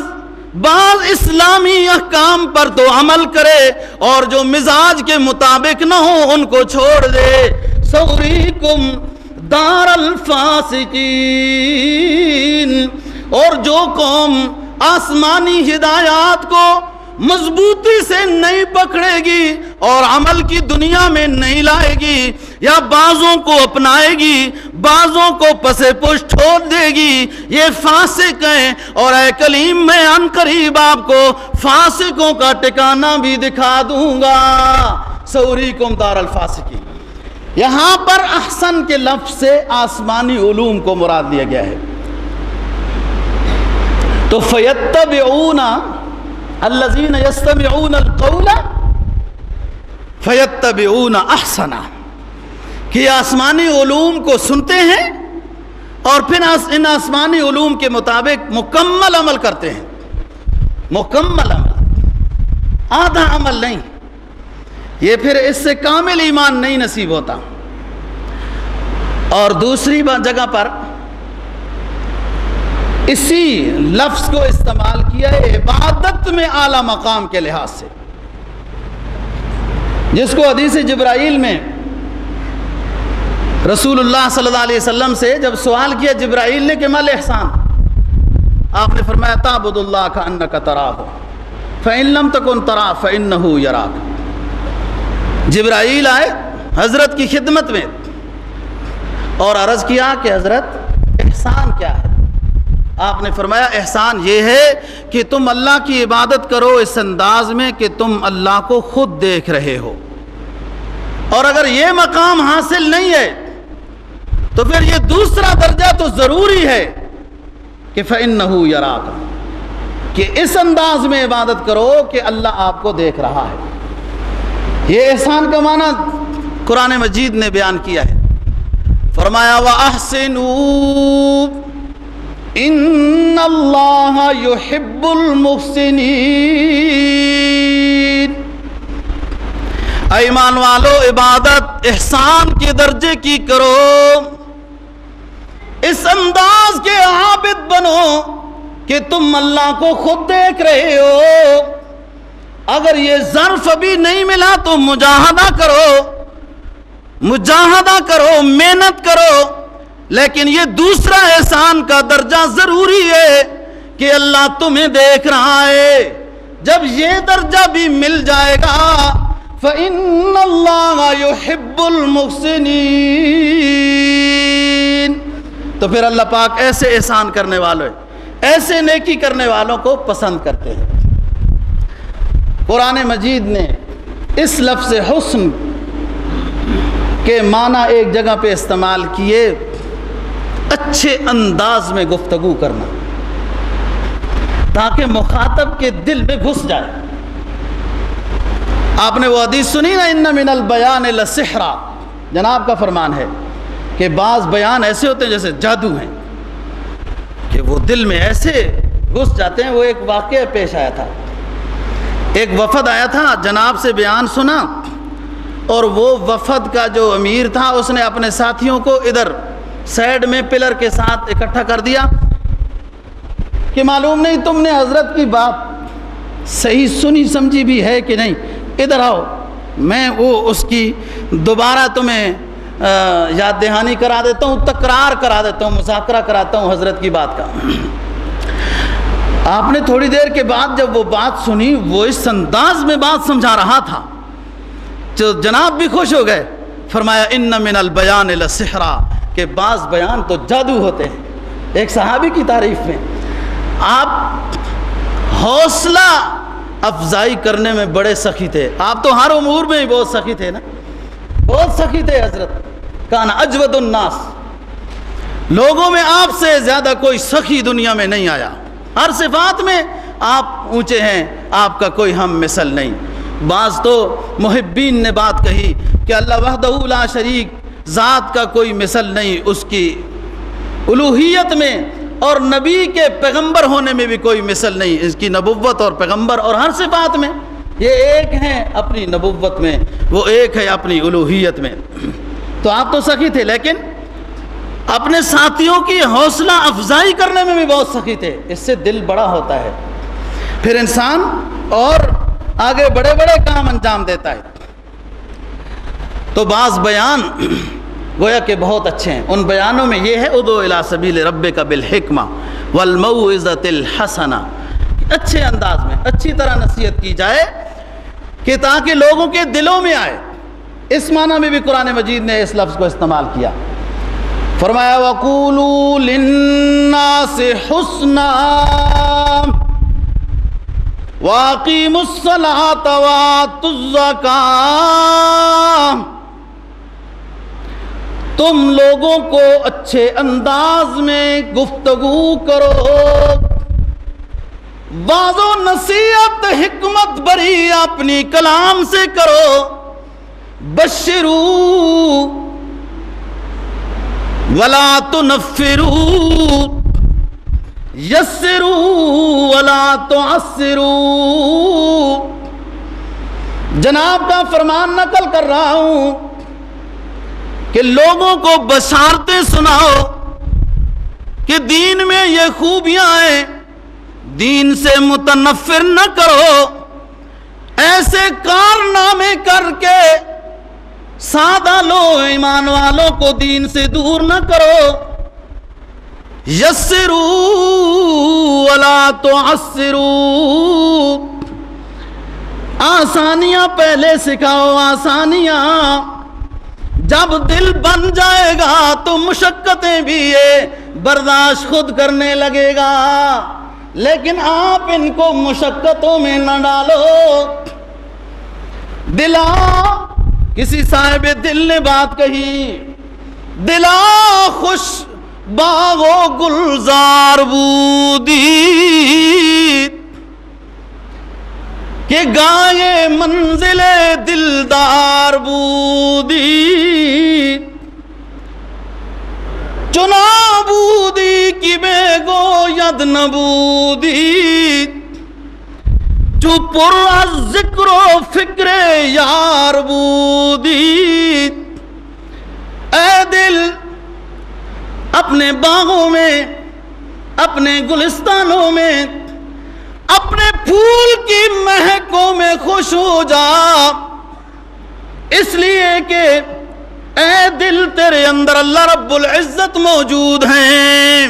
اسلامی احکام پر تو عمل کرے اور جو مزاج کے مطابق نہ ہو ان کو چھوڑ دے. سوریکم دار الفاسقین. اور جو قوم آسمانی ہدایات کو مضبوطی سے نہیں پکڑے گی اور عمل کی دنیا میں نہیں لائے گی، یا بعضوں کو اپنائے گی بعضوں کو پسے پش چھوڑ دے گی، یہ فاسق ہیں. اور اے کلیم، میں ان قریب آپ کو فاسقوں کا ٹھکانہ بھی دکھا دوں گا. سوریکم دار الفاسقین. یہاں پر احسن کے لفظ سے آسمانی علوم کو مراد لیا گیا ہے. تو فیتبعون الذین یستمعون القول فیتبعون احسنہ، کہ آسمانی علوم کو سنتے ہیں اور پھر ان آسمانی علوم کے مطابق مکمل عمل کرتے ہیں. مکمل عمل، آدھا عمل نہیں. یہ پھر اس سے کامل ایمان نہیں نصیب ہوتا. اور دوسری جگہ پر اسی لفظ کو استعمال کیا ہے عبادت میں اعلیٰ مقام کے لحاظ سے، جس کو حدیث جبرائیل میں رسول اللہ صلی اللہ علیہ وسلم سے جب سوال کیا جبرائیل نے کہ مل احسان، آپ نے فرمایا تعبد اللہ کأنک تراہ فإن لم تکن تراہ فإنہ یراک. جبرائیل آئے حضرت کی خدمت میں اور عرض کیا کہ حضرت احسان کیا ہے؟ آپ نے فرمایا احسان یہ ہے کہ تم اللہ کی عبادت کرو اس انداز میں کہ تم اللہ کو خود دیکھ رہے ہو. اور اگر یہ مقام حاصل نہیں ہے تو پھر یہ دوسرا درجہ تو ضروری ہے کہ فَإِنَّهُ يَرَاكَ، کہ اس انداز میں عبادت کرو کہ اللہ آپ کو دیکھ رہا ہے۔ یہ احسان کا معنی قرآن مجید نے بیان کیا ہے، فرمایا وَأَحْسِنُوا إِنَّ اللَّهَ يُحِبُّ الْمُحْسِنِينَ۔ اے ایمان والو، عبادت احسان کے درجے کی کرو، اس انداز کے عابد بنو کہ تم اللہ کو خود دیکھ رہے ہو۔ اگر یہ ظرف ابھی نہیں ملا تو مجاہدہ کرو، محنت کرو، لیکن یہ دوسرا احسان کا درجہ ضروری ہے کہ اللہ تمہیں دیکھ رہا ہے۔ جب یہ درجہ بھی مل جائے گا فَإِنَّ اللَّهَ يُحِبُّ الْمُحْسِنِينَ، تو پھر اللہ پاک ایسے احسان کرنے والوں، ایسے نیکی کرنے والوں کو پسند کرتے ہیں۔ قرآن مجید نے اس لفظ حسن کے معنی ایک جگہ پہ استعمال کیے، اچھے انداز میں گفتگو کرنا تاکہ مخاطب کے دل میں گھس جائے۔ آپ نے وہ حدیث سنی نا، ان من البیان لسحرا، جناب کا فرمان ہے کہ بعض بیان ایسے ہوتے ہیں جیسے جادو ہیں، کہ وہ دل میں ایسے گھس جاتے ہیں۔ وہ ایک واقعہ پیش آیا تھا، ایک وفد آیا تھا، جناب سے بیان سنا، اور وہ وفد کا جو امیر تھا اس نے اپنے ساتھیوں کو ادھر سائیڈ میں پلر کے ساتھ اکٹھا کر دیا کہ معلوم نہیں تم نے حضرت کی بات صحیح سنی سمجھی بھی ہے کہ نہیں، ادھر آؤ، میں وہ اس کی دوبارہ تمہیں یاد دہانی کرا دیتا ہوں، تکرار کرا دیتا ہوں، مذاکرہ کراتا ہوں حضرت کی بات کا۔ آپ نے تھوڑی دیر کے بعد جب وہ بات سنی، وہ اس انداز میں بات سمجھا رہا تھا جو جناب بھی خوش ہو گئے۔ فرمایا ان من البیان لسحرا، کہ بعض بیان تو جادو ہوتے ہیں۔ ایک صحابی کی تعریف میں، آپ حوصلہ افزائی کرنے میں بڑے سخی تھے، آپ تو ہر امور میں ہی بہت سخی تھے نا، بہت سخی تھے حضرت، کان اجود الناس، لوگوں میں آپ سے زیادہ کوئی سخی دنیا میں نہیں آیا، ہر صفات میں آپ اونچے ہیں، آپ کا کوئی ہم مثل نہیں۔ بعض تو محبین نے بات کہی کہ اللہ وحدہ لا شریک، ذات کا کوئی مثل نہیں، اس کی الوہیت میں اور نبی کے پیغمبر ہونے میں بھی کوئی مثل نہیں، اس کی نبوت اور پیغمبر اور ہر صفات میں یہ ایک ہیں، اپنی نبوت میں وہ ایک ہے، اپنی الوہیت میں۔ تو آپ تو سخی تھے، لیکن اپنے ساتھیوں کی حوصلہ افزائی کرنے میں بھی بہت سخی تھے، اس سے دل بڑا ہوتا ہے، پھر انسان اور آگے بڑے بڑے کام انجام دیتا ہے۔ تو بعض بیان گویا کہ بہت اچھے ہیں، ان بیانوں میں یہ ہے ادعو الی سبیل ربک بالحکمہ والموعظۃ الحسنہ، اچھے انداز میں اچھی طرح نصیحت کی جائے کہ تاکہ لوگوں کے دلوں میں آئے۔ اس معنی میں بھی قرآن مجید نے اس لفظ کو استعمال کیا، فرمایا وَقُولُوا لِلنَّاسِ حُسْنًا وَأَقِیمُوا الصَّلَاةَ وَآتُوا الزَّکَاةَ، تم لوگوں کو اچھے انداز میں گفتگو کرو، واضح و نصیحت حکمت بری اپنی کلام سے کرو، بشرو ولا تنفروا، یسروا ولا تعسروا۔ جناب کا فرمان نقل کر رہا ہوں کہ لوگوں کو بشارتیں سناؤ کہ دین میں یہ خوبیاں ہیں، دین سے متنفر نہ کرو، ایسے کارنامے کر کے سادہ لو ایمان والوں کو دین سے دور نہ کرو، یسروا ولا تعسروا، آسانیاں پہلے سکھاؤ، آسانیاں جب دل بن جائے گا تو مشقتیں بھی یہ برداشت خود کرنے لگے گا، لیکن آپ ان کو مشقتوں میں نہ ڈالو۔ دلا کسی صاحب دل نے بات کہی، دلا خوش باغ و گلزار بودی کہ گائے منزل دلدار بودی چنا بودی کی بے گوید نبودی جو پر از ذکر و فکر یار بودی اے دل اپنے باغوں میں اپنے گلستانوں میں اپنے پھول کی مہکوں میں خوش ہو جا، اس لیے کہ اے دل تیرے اندر اللہ رب العزت موجود ہیں۔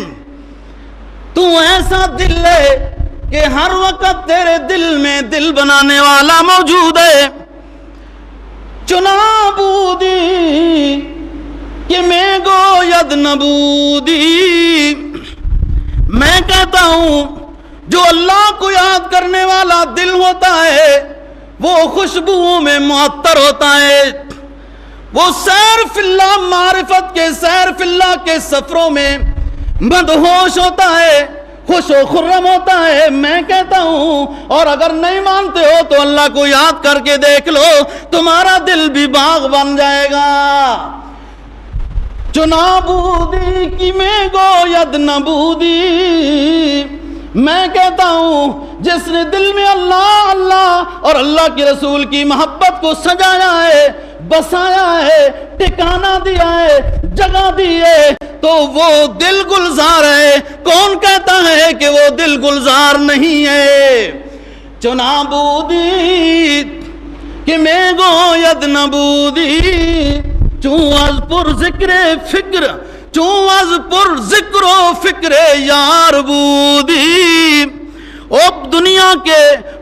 تو ایسا دل ہے کہ ہر وقت تیرے دل میں دل بنانے والا موجود ہے۔ چنا بودی کہ میں گوید نبودی، میں کہتا ہوں جو اللہ کو یاد کرنے والا دل ہوتا ہے وہ خوشبوؤں میں معطر ہوتا ہے، وہ سیر فی اللہ معرفت کے سیر فی اللہ کے سفروں میں مدہوش ہوتا ہے، خوش و خرم ہوتا ہے۔ میں کہتا ہوں اور اگر نہیں مانتے ہو تو اللہ کو یاد کر کے دیکھ لو، تمہارا دل بھی باغ بن جائے گا۔ چنا بودی کی میں گوید نبودی، میں کہتا ہوں جس نے دل میں اللہ اللہ اور اللہ کے رسول کی محبت کو سجایا ہے، بسایا ہے، ٹھکانہ دیا ہے، جگہ دی ہے، تو وہ دل گلزار ہے۔ کون کہتا ہے کہ وہ دل گلزار نہیں ہے؟ چنا بودی کہ میں گوید نبودی، چون از پر ذکر فکر چون از پر ذکر و فکر یار بودی۔ اب دنیا کے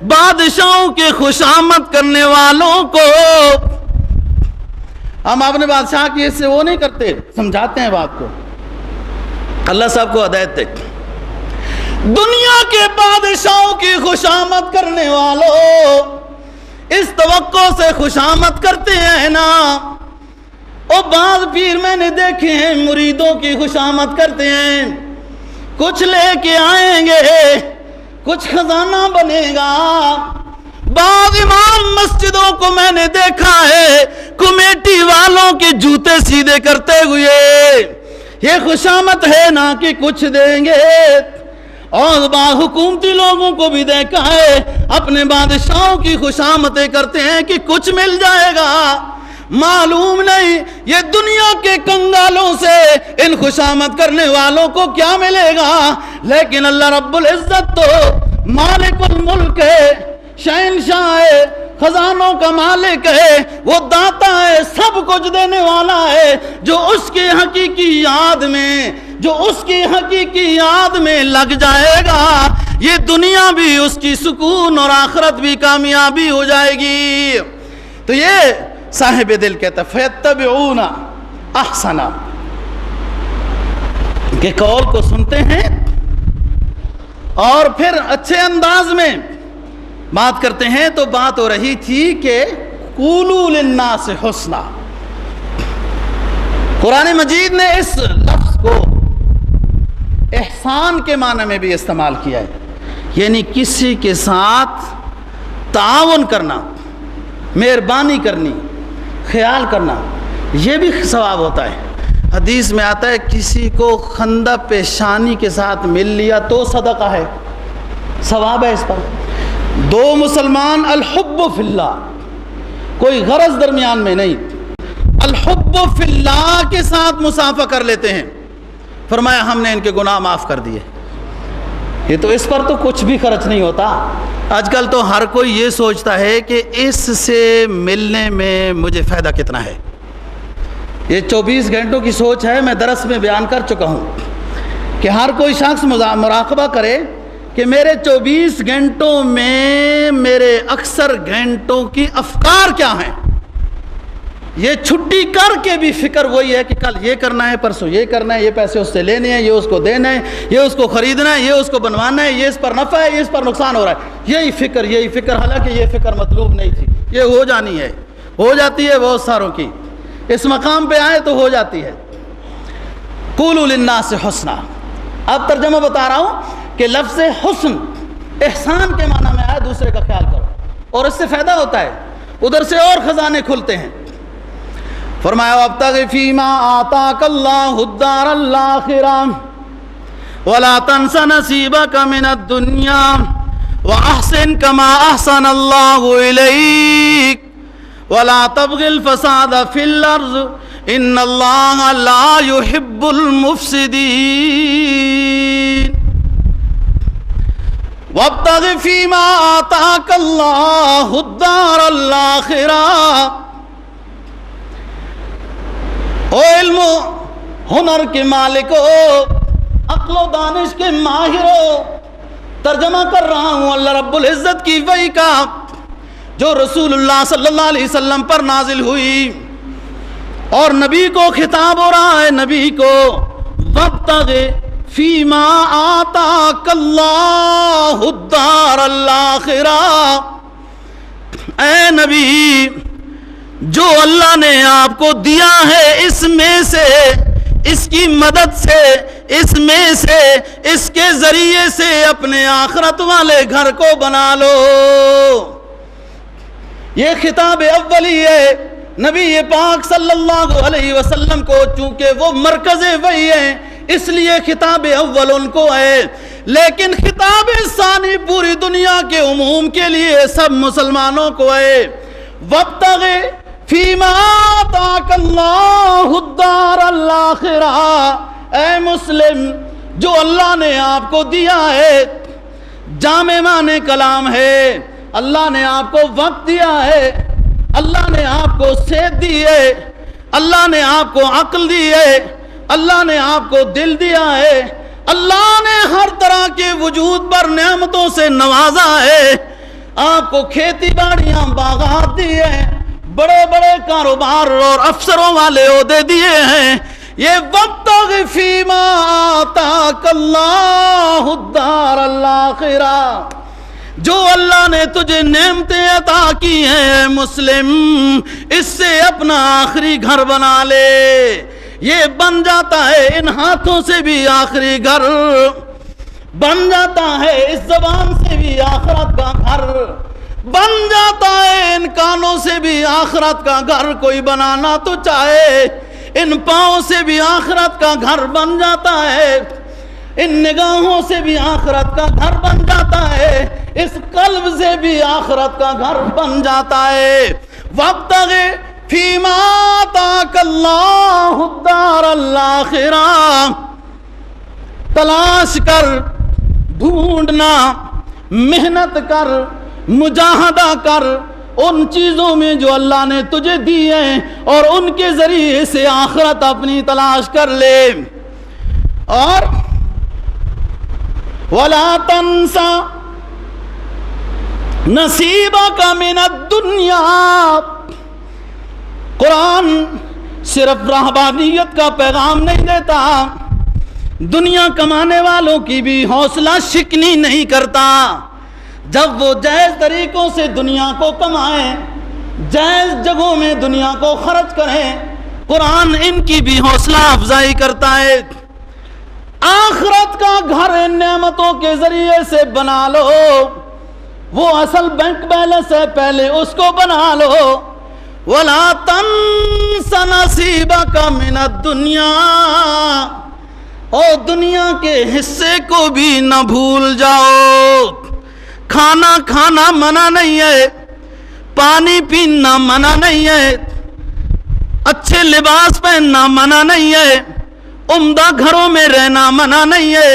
بادشاہوں کے خوشامد کرنے والوں کو ہم اپنے بادشاہ کی سے وہ نہیں کرتے، سمجھاتے ہیں بات کو۔ اللہ صاحب کو ہدایت دے۔ دنیا کے بادشاہوں کی خوشامد کرنے والوں اس توقع سے خوشامد کرتے ہیں نا، اور بعض پیر میں نے دیکھے ہیں مریدوں کی خوشامد کرتے ہیں، کچھ لے کے آئیں گے، کچھ خزانہ بنے گا۔ بعض امام مسجدوں کو میں نے دیکھا ہے کمیٹی والوں کے جوتے سیدھے کرتے ہوئے، یہ خوشامد ہے نا کہ کچھ دیں گے۔ اور بعض حکومتی لوگوں کو بھی دیکھا ہے اپنے بادشاہوں کی خوشامدیں کرتے ہیں کہ کچھ مل جائے گا۔ معلوم نہیں یہ دنیا کے کنگالوں سے ان خوشامد کرنے والوں کو کیا ملے گا، لیکن اللہ رب العزت تو مالک الملک ہے، شہنشاہ ہے، خزانوں کا مالک ہے، وہ داتا ہے، سب کچھ دینے والا ہے۔ جو اس کی حقیقی یاد میں لگ جائے گا، یہ دنیا بھی اس کی سکون اور آخرت بھی کامیابی ہو جائے گی۔ تو یہ صاحب دل کہتا ہے فَيَتَّبِعُونَ أَحْسَنَ، کہ قول کو سنتے ہیں اور پھر اچھے انداز میں بات کرتے ہیں۔ تو بات ہو رہی تھی کہ قُولُوا لِلنَّاسِ حُسْنًا، قرآن مجید نے اس لفظ کو احسان کے معنی میں بھی استعمال کیا ہے، یعنی کسی کے ساتھ تعاون کرنا، مہربانی کرنی، خیال کرنا، یہ بھی ثواب ہوتا ہے۔ حدیث میں آتا ہے کسی کو خندہ پیشانی کے ساتھ مل لیا تو صدقہ ہے، ثواب ہے اس پر۔ دو مسلمان الحب فی اللہ، کوئی غرض درمیان میں نہیں، الحب فی اللہ کے ساتھ مسافہ کر لیتے ہیں، فرمایا ہم نے ان کے گناہ معاف کر دیے۔ یہ تو اس پر تو کچھ بھی خرچ نہیں ہوتا۔ آج کل تو ہر کوئی یہ سوچتا ہے کہ اس سے ملنے میں مجھے فائدہ کتنا ہے۔ یہ 24 گھنٹوں کی سوچ ہے، میں درس میں بیان کر چکا ہوں کہ ہر کوئی شخص مراقبہ کرے کہ میرے 24 گھنٹوں میں میرے اکثر گھنٹوں کی افکار کیا ہیں۔ یہ چھٹی کر کے بھی فکر وہی ہے کہ کل یہ کرنا ہے، پرسوں یہ کرنا ہے، یہ پیسے اس سے لینے ہیں، یہ اس کو دینا ہے، یہ اس کو خریدنا ہے، یہ اس کو بنوانا ہے، یہ اس پر نفع ہے، یہ اس پر نقصان ہو رہا ہے۔ یہی فکر، حالانکہ یہ فکر مطلوب نہیں تھی، یہ ہو جانی ہے، ہو جاتی ہے بہت ساروں کی، اس مقام پہ آئے تو ہو جاتی ہے۔ قولوا للناس حسنا. اب ترجمہ بتا رہا ہوں کہ لفظ حسن احسان کے معنی میں آیا، دوسرے کا خیال کرو، اور اس سے فائدہ ہوتا ہے، ادھر سے اور خزانے کھلتے ہیں. فرمایا وابتغ فیما آتاک اللہ الدار الآخرہ ولا تنس نصیبک من الدنیا واحسن کما احسن اللہ الیک ولا تبغ الفساد فی الارض ان اللہ لا يحب المفسدین. وابتغ فیما آتاک اللہ الدار الآخرہ. او علم و ہنر کے مالک ہو، عقل و دانش کے ماہر ہو، ترجمہ کر رہا ہوں اللہ رب العزت کی وحی کا جو رسول اللہ صلی اللہ علیہ وسلم پر نازل ہوئی، اور نبی کو خطاب ہو رہا ہے، نبی کو وابتغ فیما آتاک اللہ الدار الآخرہ. اے نبی، جو اللہ نے آپ کو دیا ہے اس میں سے، اس کی مدد سے، اس میں سے، اس کے ذریعے سے اپنے آخرت والے گھر کو بنا لو. یہ خطاب اولی ہے نبی پاک صلی اللہ علیہ وسلم کو، چونکہ وہ مرکز وحی ہے اس لیے خطاب اول ان کو ہے، لیکن خطاب ثانی پوری دنیا کے عموم کے لیے سب مسلمانوں کو ہے. وابتغ فیما آتاک اللہ الدار الآخرہ. اے مسلم، جو اللہ نے آپ کو دیا ہے، جامع معنی کلام ہے، اللہ نے آپ کو وقت دیا ہے، اللہ نے آپ کو صحت دی ہے، اللہ نے آپ کو عقل دی ہے، اللہ نے آپ کو دل دیا ہے، اللہ نے ہر طرح کے وجود پر نعمتوں سے نوازا ہے، آپ کو کھیتی باڑیاں باغات دی ہیں، بڑے بڑے کاروبار اور افسروں والے عہدے دیے ہیں. یہ وابتغ فیما آتاک اللہ الدار الآخرہ. جو اللہ نے تجھے نعمتیں عطا کی ہیں مسلم، اس سے اپنا آخری گھر بنا لے. یہ بن جاتا ہے ان ہاتھوں سے بھی آخری گھر، بن جاتا ہے اس زبان سے بھی آخرت کا گھر، بن جاتا ہے ان کانوں سے بھی آخرت کا گھر. کوئی بنانا تو چاہے، ان پاؤں سے بھی آخرت کا گھر بن جاتا ہے، ان نگاہوں سے بھی آخرت کا گھر بن جاتا ہے، اس قلب سے بھی آخرت کا گھر بن جاتا ہے. وابتغ فیما آتاک اللہ الدار الآخرہ. تلاش کر، ڈھونڈنا، محنت کر، مجاہدہ کر ان چیزوں میں جو اللہ نے تجھے دی ہیں، اور ان کے ذریعے سے آخرت اپنی تلاش کر لے. اور وَلَا تَنْسَ نَصِيبَكَ مِنَ الدُّنْيَا. قرآن صرف رہبانیت کا پیغام نہیں دیتا، دنیا کمانے والوں کی بھی حوصلہ شکنی نہیں کرتا. جب وہ جائز طریقوں سے دنیا کو کمائیں، جائز جگہوں میں دنیا کو خرچ کریں، قرآن ان کی بھی حوصلہ افزائی کرتا ہے. آخرت کا گھر ان نعمتوں کے ذریعے سے بنا لو. وہ اصل بینک بیلنس ہے، پہلے اس کو بنا لو. وَلَا تَنْسَ نَصِيبَكَ مِنَ الدُّنْيَا. اور دنیا کے حصے کو بھی نہ بھول جاؤ. کھانا کھانا منع نہیں ہے، پانی پینا منع نہیں ہے، اچھے لباس پہننا منع نہیں ہے، عمدہ گھروں میں رہنا منع نہیں ہے،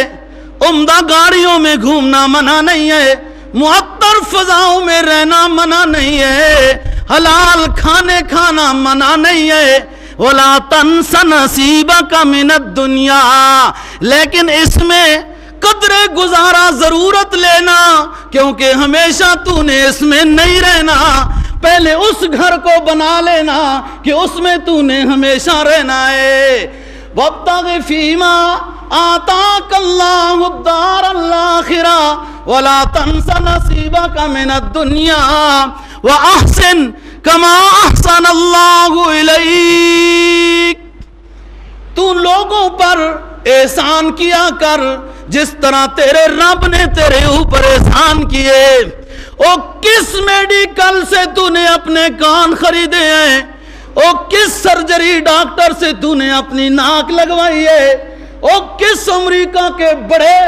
عمدہ گاڑیوں میں گھومنا منع نہیں ہے، معطر فضاؤں میں رہنا منع نہیں ہے، حلال کھانے کھانا منع نہیں ہے. وَلَا تَنْسَ نَصِيبَكَ مِنَ الدُّنْيَا. لیکن اس میں قدر گزارا ضرورت لینا، کیونکہ ہمیشہ تو نے اس میں نہیں رہنا. پہلے اس گھر کو بنا لینا کہ اس میں تو نے ہمیشہ رہنا ہے. وابتغ فیما آتاک اللہ الدار الآخرہ ولا تنس نصیبک من الدنیا واحسن کما احسن اللہ الیک. تو لوگوں پر احسان کیا کر جس طرح تیرے رب نے تیرے اوپر احسان کیے۔ او کس میڈیکل سے تو نے اپنے کان خریدے ہیں؟ او کس سرجری ڈاکٹر سے تو نے اپنی ناک لگوائی ہے؟ او کس امریکہ کے بڑے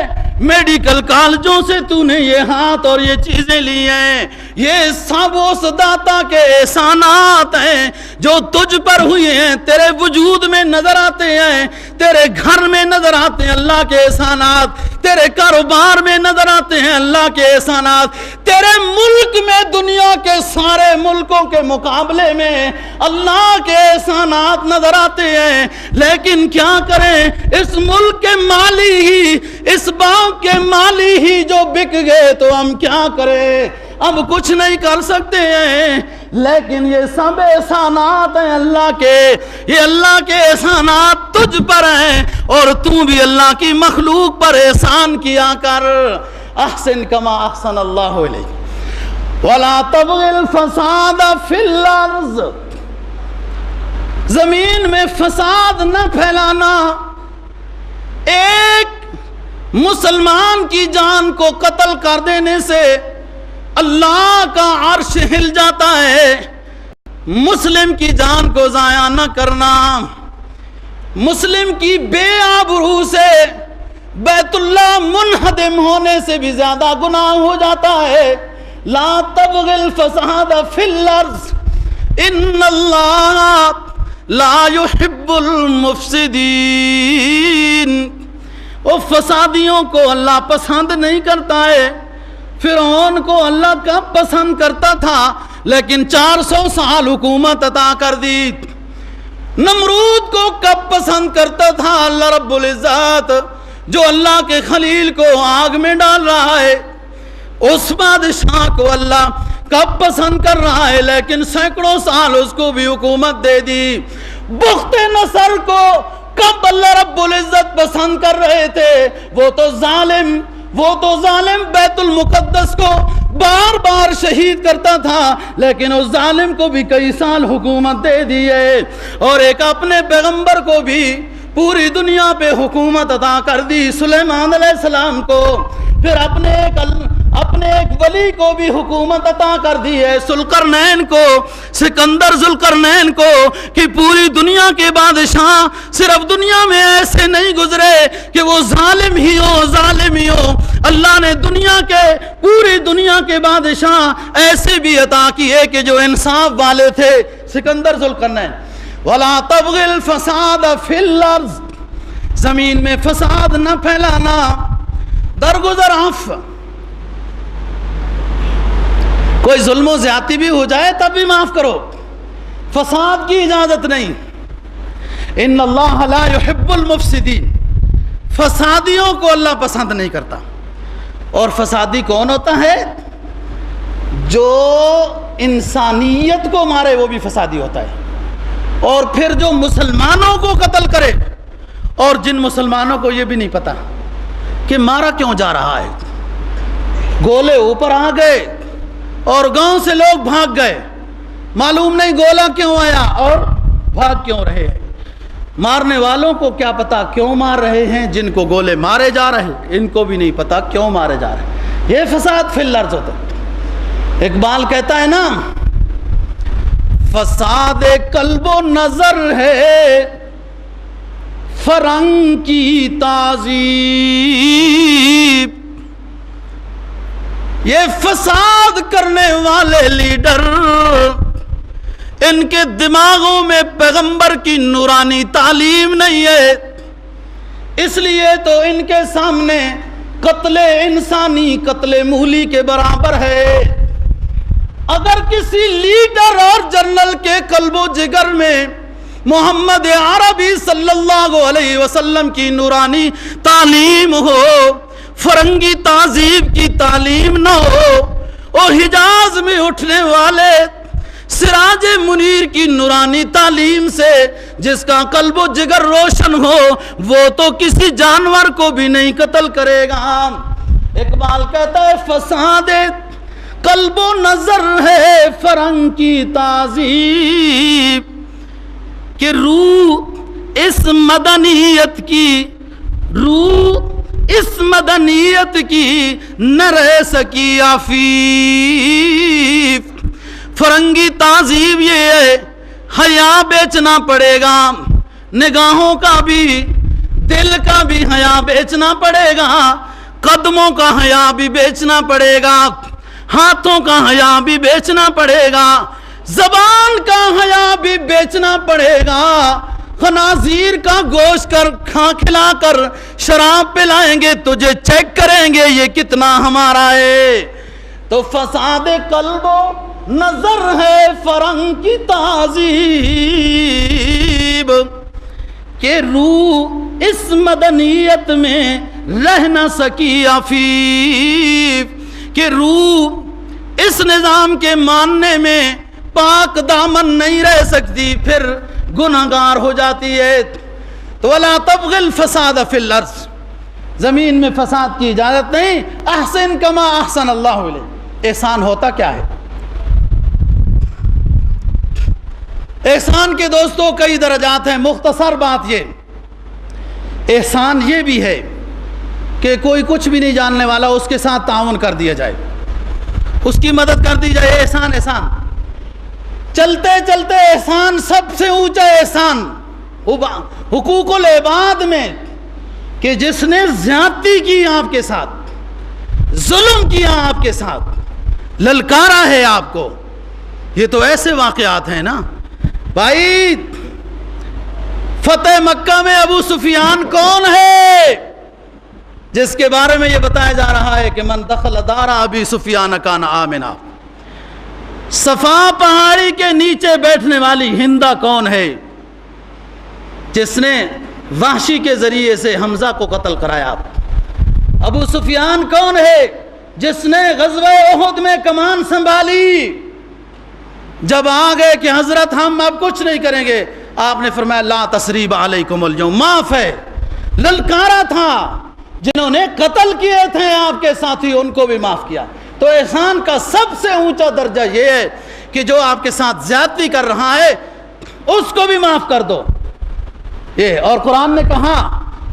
میڈیکل کالجوں سے تو نے یہ ہاتھ اور یہ چیزیں لی ہیں؟ یہ سب اس داتا کے احسانات ہیں جو تجھ پر ہوئے ہیں، تیرے وجود میں نظر آتے ہیں، تیرے گھر میں نظر آتے ہیں اللہ کے احسانات، تیرے کاروبار میں نظر آتے ہیں اللہ کے احسانات، تیرے ملک میں دنیا کے سارے ملکوں کے مقابلے میں اللہ کے احسانات نظر آتے ہیں۔ لیکن کیا کریں، اس ملک کے مالی ہی، اس باغ کے مالی ہی جو بک گئے تو ہم کیا کریں؟ اب کچھ نہیں کر سکتے ہیں۔ لیکن یہ سب احسانات ہیں اللہ کے، یہ اللہ کے احسانات تجھ پر ہیں، اور تو بھی اللہ کی مخلوق پر احسان کیا کر۔ احسن کما احسن اللہ علیک ولا تبغ الفساد فی الارض، زمین میں فساد نہ پھیلانا۔ ایک مسلمان کی جان کو قتل کر دینے سے اللہ کا عرش ہل جاتا ہے۔ مسلم کی جان کو ضائع نہ کرنا، مسلم کی بے آبرو سے بیت اللہ منہدم ہونے سے بھی زیادہ گناہ ہو جاتا ہے۔ لا تبغ الفساد فی الارض ان اللہ لا يحب المفسدین۔ وہ فسادیوں کو اللہ پسند نہیں کرتا ہے۔ فرعون کو اللہ کب پسند کرتا تھا، لیکن 400 سال حکومت عطا کر دی۔ نمرود کو کب پسند کرتا تھا اللہ رب العزت، جو اللہ کے خلیل کو آگ میں ڈال رہا ہے۔ اس بادشاہ کو اللہ کب پسند کر رہا ہے، لیکن سینکڑوں سال اس کو بھی حکومت دے دی۔ بخت نصر کو کب اللہ رب العزت پسند کر رہے تھے، وہ تو ظالم بیت المقدس کو بار بار شہید کرتا تھا، لیکن اس ظالم کو بھی کئی سال حکومت دے دی ہے۔ اور ایک اپنے پیغمبر کو بھی پوری دنیا پہ حکومت عطا کر دی، سلیمان علیہ السلام کو۔ پھر اپنے ایک ولی کو بھی حکومت عطا کر دی ہے، ذوالقرنین کو، سکندر ذوالقرنین کو، کہ پوری دنیا کے بادشاہ صرف دنیا میں ایسے نہیں گزرے کہ وہ ظالم ہی ہو۔ اللہ نے پوری دنیا کے بادشاہ ایسے بھی عطا کیے کہ جو انصاف والے تھے۔ سکندر ذوالقرنین وَلَا تَبْغِ الْفَسَادَ فِي الْأَرْضِ، زمین میں فساد نہ پھیلانا۔ درگزر عفو، کوئی ظلم و زیادتی بھی ہو جائے تب بھی معاف کرو، فساد کی اجازت نہیں۔ ان اللہ لا يحب المفسدین، فسادیوں کو اللہ پسند نہیں کرتا۔ اور فسادی کون ہوتا ہے؟ جو انسانیت کو مارے وہ بھی فسادی ہوتا ہے۔ اور پھر جو مسلمانوں کو قتل کرے، اور جن مسلمانوں کو یہ بھی نہیں پتا کہ مارا کیوں جا رہا ہے، گولے اوپر آ گئے اور گاؤں سے لوگ بھاگ گئے، معلوم نہیں گولا کیوں آیا اور بھاگ کیوں رہے ہیں۔ مارنے والوں کو کیا پتا کیوں مار رہے ہیں، جن کو گولے مارے جا رہے ہیں ان کو بھی نہیں پتا کیوں مارے جا رہے ہیں۔ یہ فساد فی الارض ہوتا ہے۔ اقبال کہتا ہے نا، فساد قلب و نظر ہے فرنگ کی تہذیب۔ یہ فساد کرنے والے لیڈر، ان کے دماغوں میں پیغمبر کی نورانی تعلیم نہیں ہے، اس لیے تو ان کے سامنے قتل انسانی قتل مولی کے برابر ہے۔ اگر کسی لیڈر اور جنرل کے قلب و جگر میں محمد عربی صلی اللہ علیہ وسلم کی نورانی تعلیم ہو، فرنگی تہذیب کی تعلیم نہ ہو، اور حجاز میں اٹھنے والے سراج منیر کی نورانی تعلیم سے جس کا قلب و جگر روشن ہو، وہ تو کسی جانور کو بھی نہیں قتل کرے گا۔ اقبال کہتا ہے فساد قلب و نظر ہے فرنگ کی تہذیب، کہ روح اس مدنیت کی روح اس مدنیت کی نہ رہ سکی عفیف. فرنگی تہذیب یہ ہے حیا بیچنا پڑے گا، نگاہوں کا بھی دل کا بھی حیا بیچنا پڑے گا، قدموں کا حیا بھی بیچنا پڑے گا، ہاتھوں کا حیا بھی بیچنا پڑے گا، زبان کا حیا بھی بیچنا پڑے گا. خنازیر کا گوشت کھلا کر شراب پلائیں گے، تجھے چیک کریں گے یہ کتنا ہمارا ہے. تو فساد قلب و نظر ہے فرنگ کی تہذیب کہ روح اس مدنیت میں رہ نہ سکی عفیف، کہ روح اس نظام کے ماننے میں پاک دامن نہیں رہ سکتی، پھر گناہگار ہو جاتی ہے. تو وَلَا تَبْغِ الْفَسَادَ فِي الْأَرْضِ، زمین میں فساد کی اجازت نہیں. احسن کما احسن اللہ علیہ. احسان ہوتا کیا ہے؟ احسان کے دوستوں کئی درجات ہیں. مختصر بات یہ، احسان یہ بھی ہے کہ کوئی کچھ بھی نہیں جاننے والا اس کے ساتھ تعاون کر دیا جائے، اس کی مدد کر دی جائے. احسان احسان چلتے چلتے احسان سب سے اونچا احسان حقوق العباد میں کہ جس نے زیادتی کی آپ کے ساتھ، ظلم کیا آپ کے ساتھ، للکارا ہے آپ کو. یہ تو ایسے واقعات ہیں نا بھائی. فتح مکہ میں ابو سفیان کون ہے جس کے بارے میں یہ بتایا جا رہا ہے کہ من دخل دار ابی سفیان کان آمنا. صفا پہاڑی کے نیچے بیٹھنے والی ہندا کون ہے جس نے وحشی کے ذریعے سے حمزہ کو قتل کرایا؟ ابو سفیان کون ہے جس نے غزوہ احد میں کمان سنبھالی؟ جب آگئے کہ حضرت ہم اب کچھ نہیں کریں گے، آپ نے فرمایا لا تثریب علیکم اليوم، معاف ہے. للکارا تھا، جنہوں نے قتل کیے تھے آپ کے ساتھی ان کو بھی معاف کیا. تو احسان کا سب سے اونچا درجہ یہ ہے کہ جو آپ کے ساتھ زیادتی کر رہا ہے اس کو بھی معاف کر دو. یہ اور قرآن نے کہا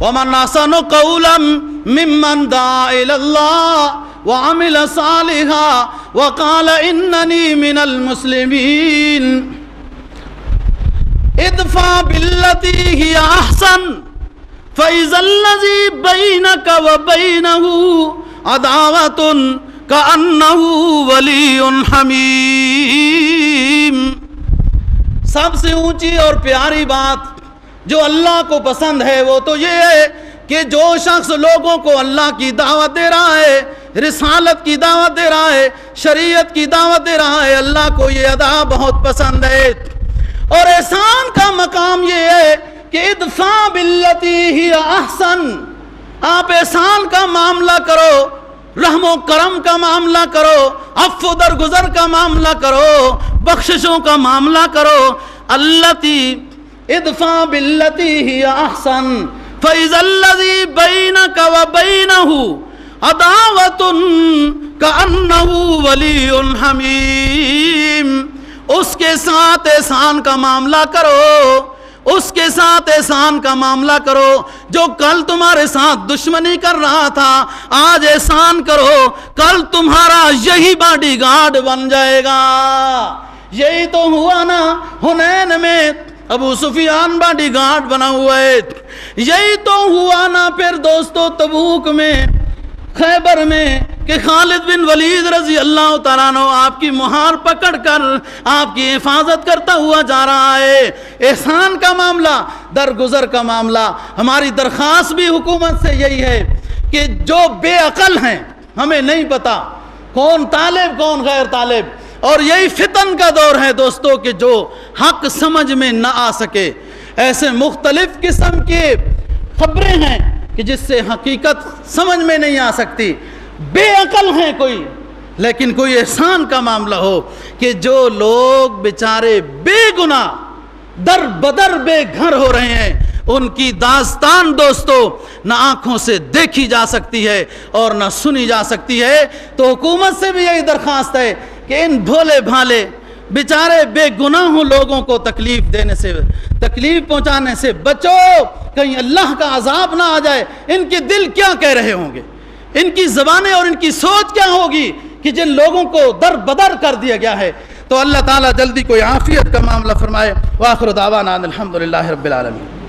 وَمَنْ أَحْسَنُ قَوْلًا مِّمَّنْ دَعَا إِلَى اللَّهِ وَعَمِلَ صَالِحًا وَقَالَ إِنَّنِي مِنَ الْمُسْلِمِينَ. ادفع بالتي هي أحسن فإذا الذي بينك وبينه عداوة كأنه ولي حميم. سب سے اونچی اور پیاری بات جو اللہ کو پسند ہے وہ تو یہ ہے کہ جو شخص لوگوں کو اللہ کی دعوت دے رہا ہے، رسالت کی دعوت دے رہا ہے، شریعت کی دعوت دے رہا ہے، اللہ کو یہ ادا بہت پسند ہے. اور احسان کا مقام یہ ہے کہ ادفع باللتی ہی احسن. آپ احسان کا معاملہ کرو، رحم و کرم کا معاملہ کرو، عفو درگزر کا معاملہ کرو، بخششوں کا معاملہ کرو. اللتی ادفع باللتی ہی احسن فاذا الذی بینک وبینہ عداوۃ کأنہ ولی حمیم. اس کے ساتھ احسان کا معاملہ کرو، اس کے ساتھ احسان کا معاملہ کرو. جو کل تمہارے ساتھ دشمنی کر رہا تھا آج احسان کرو، کل تمہارا یہی باڈی گارڈ بن جائے گا. یہی تو ہوا نا حنین میں، ابو سفیان باڈی گارڈ بنا ہوا ہے. یہی تو ہوا نا پھر دوستو تبوک میں، خیبر میں، کہ خالد بن ولید رضی اللہ تعالیٰ عنہ آپ کی مہار پکڑ کر آپ کی حفاظت کرتا ہوا جا رہا ہے. احسان کا معاملہ، درگزر کا معاملہ. ہماری درخواست بھی حکومت سے یہی ہے کہ جو بے عقل ہیں، ہمیں نہیں پتا کون طالب کون غیر طالب، اور یہی فتن کا دور ہے دوستو کہ جو حق سمجھ میں نہ آ سکے، ایسے مختلف قسم کی خبریں ہیں کہ جس سے حقیقت سمجھ میں نہیں آ سکتی. بے عقل ہیں کوئی، لیکن کوئی احسان کا معاملہ ہو کہ جو لوگ بیچارے بے گناہ در بدر بے گھر ہو رہے ہیں، ان کی داستان دوستو نہ آنکھوں سے دیکھی جا سکتی ہے اور نہ سنی جا سکتی ہے. تو حکومت سے بھی یہی درخواست ہے کہ ان بھولے بھالے بیچارے بے گناہوں لوگوں کو تکلیف دینے سے، تکلیف پہنچانے سے بچو، کہیں اللہ کا عذاب نہ آ جائے۔ ان کے دل کیا کہہ رہے ہوں گے، ان کی زبانیں اور ان کی سوچ کیا ہوگی کہ جن لوگوں کو در بدر کر دیا گیا ہے۔ تو اللہ تعالیٰ جلدی کوئی عافیت کا معاملہ فرمائے۔ وآخر دعوانا الحمدللہ رب العالمین۔